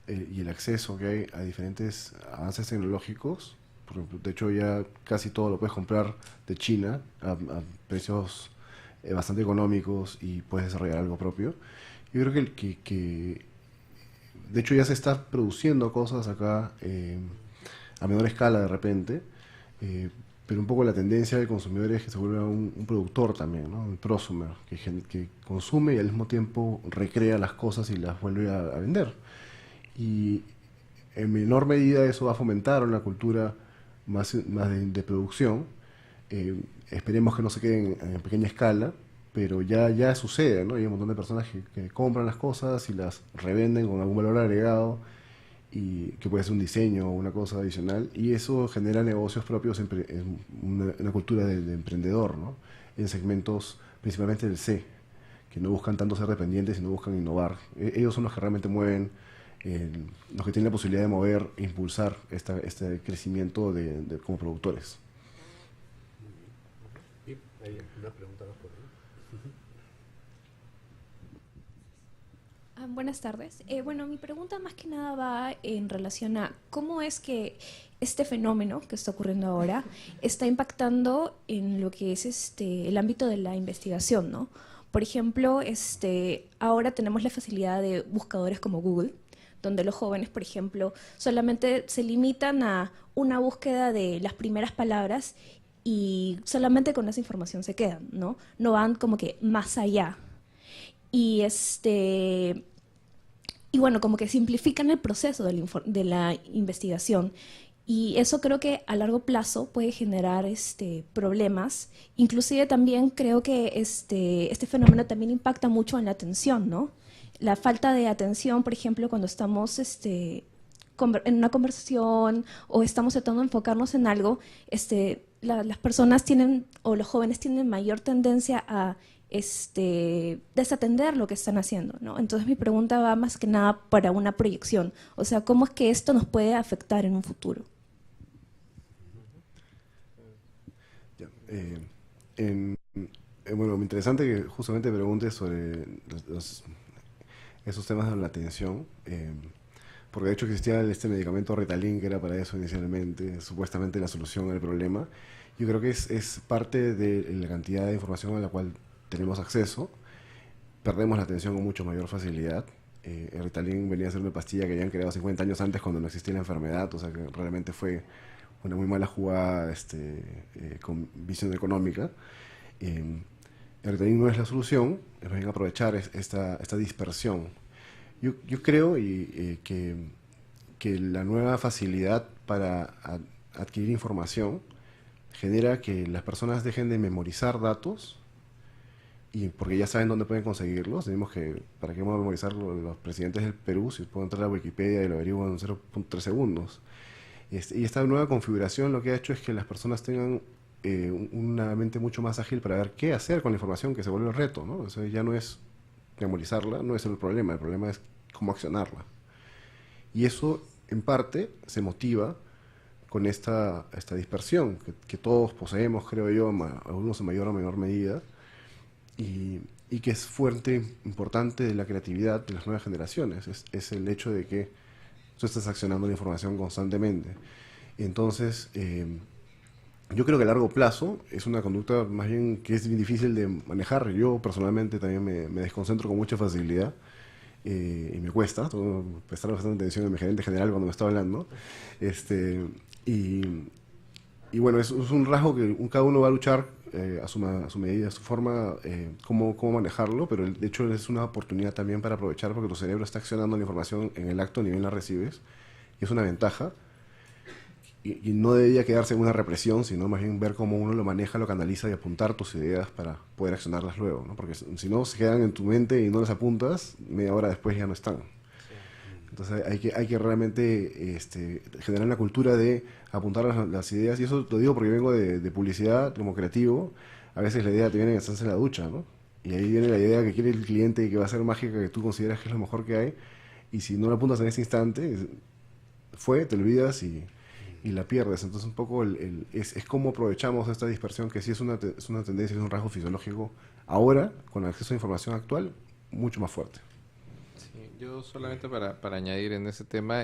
y el acceso que hay a diferentes avances tecnológicos, por ejemplo, de hecho ya casi todo lo puedes comprar de China a precios bastante económicos y puedes desarrollar algo propio. Yo creo que de hecho ya se está produciendo cosas acá a menor escala de repente, pero un poco la tendencia del consumidor es que se vuelva un productor también, ¿no? Un prosumer, que consume y al mismo tiempo recrea las cosas y las vuelve a vender. Y en menor medida eso va a fomentar una cultura más de producción. Esperemos que no se queden en pequeña escala, pero ya sucede, ¿no? Hay un montón de personas que compran las cosas y las revenden con algún valor agregado, y que puede ser un diseño o una cosa adicional, y eso genera negocios propios, en una cultura de emprendedor, ¿no? En segmentos principalmente del C, que no buscan tanto ser dependientes, sino buscan innovar. Ellos son los que realmente mueven, los que tienen la posibilidad de mover e impulsar este crecimiento como productores. Y hay una pregunta más por ahí. Buenas tardes. Bueno, mi pregunta más que nada va en relación a cómo es que este fenómeno que está ocurriendo ahora está impactando en lo que es el ámbito de la investigación, ¿no? Por ejemplo, ahora tenemos la facilidad de buscadores como Google, donde los jóvenes, por ejemplo, solamente se limitan a una búsqueda de las primeras palabras y solamente con esa información se quedan, ¿no? No van como que más allá. Y bueno, como que simplifican el proceso de la investigación. Y eso creo que a largo plazo puede generar problemas. Inclusive también creo que este fenómeno también impacta mucho en la atención, ¿no? La falta de atención, por ejemplo, cuando estamos en una conversación o estamos tratando de enfocarnos en algo, las personas tienen, o los jóvenes tienen mayor tendencia a desatender lo que están haciendo, ¿no? Entonces mi pregunta va más que nada para una proyección, o sea, ¿cómo es que esto nos puede afectar en un futuro? Bueno, interesante que justamente preguntes sobre esos temas de la atención, porque de hecho existía este medicamento Ritalin que era para eso inicialmente, supuestamente la solución al problema. Yo creo que es parte de la cantidad de información a la cual tenemos acceso, perdemos la atención con mucho mayor facilidad. El Ritalin venía a ser una pastilla que habían creado 50 años antes cuando no existía la enfermedad, o sea que realmente fue una muy mala jugada con visión económica. El Ritalin no es la solución, es bien aprovechar esta dispersión. Yo creo que la nueva facilidad para adquirir información genera que las personas dejen de memorizar datos, y porque ya saben dónde pueden conseguirlos. Tenemos que, ¿para qué vamos a memorizar los presidentes del Perú si puedo entrar a Wikipedia y lo averiguo en 0.3 segundos? Y esta nueva configuración lo que ha hecho es que las personas tengan una mente mucho más ágil para ver qué hacer con la información, que se vuelve el reto, ¿no? O sea, ya no es memorizarla, no es el problema es cómo accionarla. Y eso, en parte, se motiva con esta dispersión que todos poseemos, creo yo, algunos en mayor o menor medida, y que es fuente importante de la creatividad de las nuevas generaciones. Es el hecho de que tú estás accionando la información constantemente. Entonces, yo creo que a largo plazo es una conducta más bien que es bien difícil de manejar. Yo personalmente también me desconcentro con mucha facilidad. y me cuesta, tengo que prestar bastante atención a mi gerente general cuando me está hablando. Y bueno, es un rasgo que cada uno va a luchar a su medida, a su forma, cómo manejarlo, pero de hecho es una oportunidad también para aprovechar porque tu cerebro está accionando la información en el acto, ni bien la recibes, y es una ventaja. Y no debería quedarse en una represión, sino más bien ver cómo uno lo maneja, lo canaliza y apuntar tus ideas para poder accionarlas luego, ¿no? Porque si no, se quedan en tu mente y no las apuntas, media hora después ya no están. Entonces hay que realmente generar una cultura de apuntar las ideas, y eso lo digo porque vengo de publicidad como creativo. A veces la idea te viene en estarse en la ducha, ¿no? Y ahí viene la idea que quiere el cliente y que va a ser mágica, que tú consideras que es lo mejor que hay, y si no la apuntas en ese instante, te olvidas y la pierdes. Entonces un poco es cómo aprovechamos esta dispersión, que sí es una tendencia, es un rasgo fisiológico ahora, con el acceso a información actual, mucho más fuerte. Sí, yo solamente para añadir en ese tema,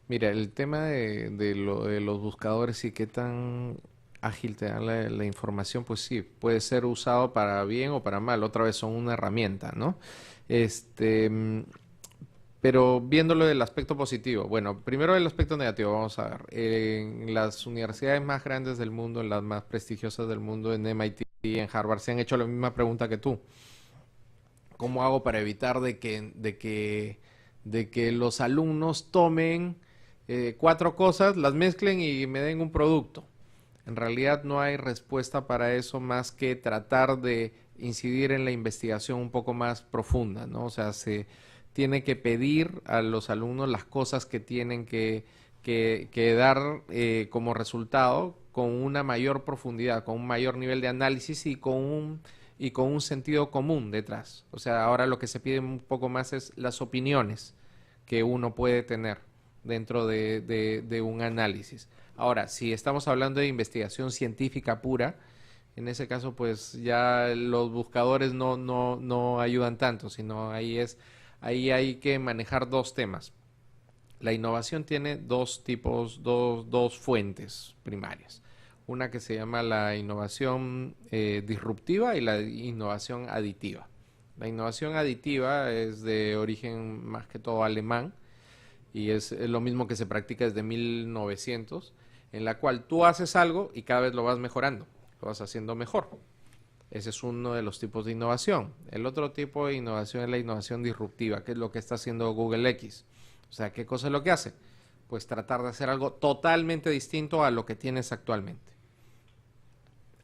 mira, el tema de los buscadores y qué tan ágil te dan la información, pues sí, puede ser usado para bien o para mal, otra vez son una herramienta, ¿no? Pero viéndolo del aspecto positivo, bueno, primero el aspecto negativo, vamos a ver. En las universidades más grandes del mundo, en las más prestigiosas del mundo, en MIT y en Harvard, se han hecho la misma pregunta que tú. ¿Cómo hago para evitar de que los alumnos tomen 4 cosas, las mezclen y me den un producto? En realidad no hay respuesta para eso más que tratar de incidir en la investigación un poco más profunda, ¿no? O sea, se tiene que pedir a los alumnos las cosas que tienen que dar como resultado con una mayor profundidad, con un mayor nivel de análisis y con un sentido común detrás. O sea, ahora lo que se pide un poco más es las opiniones que uno puede tener dentro de un análisis. Ahora, si estamos hablando de investigación científica pura, en ese caso pues ya los buscadores no ayudan tanto, sino ahí hay que manejar 2 temas. La innovación tiene 2 tipos, dos fuentes primarias. Una que se llama la innovación disruptiva y la innovación aditiva. La innovación aditiva es de origen más que todo alemán y es lo mismo que se practica desde 1900, en la cual tú haces algo y cada vez lo vas mejorando, lo vas haciendo mejor. Ese es uno de los tipos de innovación. El otro tipo de innovación es la innovación disruptiva, que es lo que está haciendo Google X. O sea, ¿qué cosa es lo que hace? Pues tratar de hacer algo totalmente distinto a lo que tienes actualmente.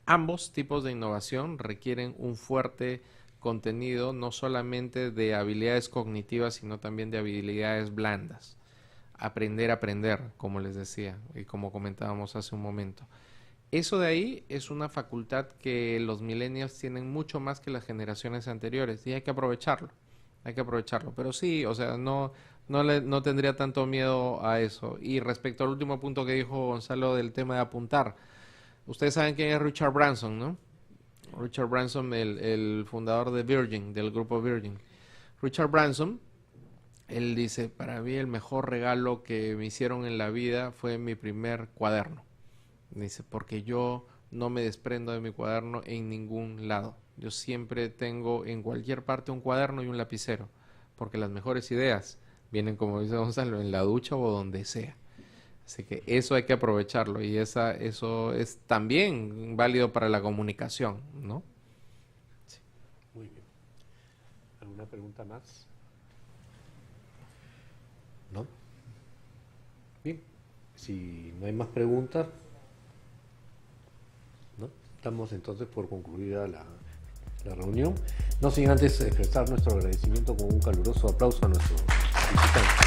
Ambos tipos de innovación requieren un fuerte contenido, no solamente de habilidades cognitivas, sino también de habilidades blandas. Aprender a aprender, como les decía, y como comentábamos hace un momento. Eso de ahí es una facultad que los millennials tienen mucho más que las generaciones anteriores y hay que aprovecharlo, pero sí, o sea, no tendría tanto miedo a eso. Y respecto al último punto que dijo Gonzalo del tema de apuntar, ustedes saben quién es Richard Branson, ¿no? Richard Branson, el fundador de Virgin, del grupo Virgin. Richard Branson, él dice, para mí el mejor regalo que me hicieron en la vida fue mi primer cuaderno. Dice, porque yo no me desprendo de mi cuaderno en ningún lado. Yo siempre tengo en cualquier parte un cuaderno y un lapicero, porque las mejores ideas vienen, como dice Gonzalo, en la ducha o donde sea. Así que eso hay que aprovecharlo y eso es también válido para la comunicación, ¿no? Sí. Muy bien. ¿Alguna pregunta más? ¿No? Bien. Si no hay más preguntas, ¿no? Estamos entonces por concluida la reunión. No sin antes expresar nuestro agradecimiento con un caluroso aplauso a nuestros visitantes.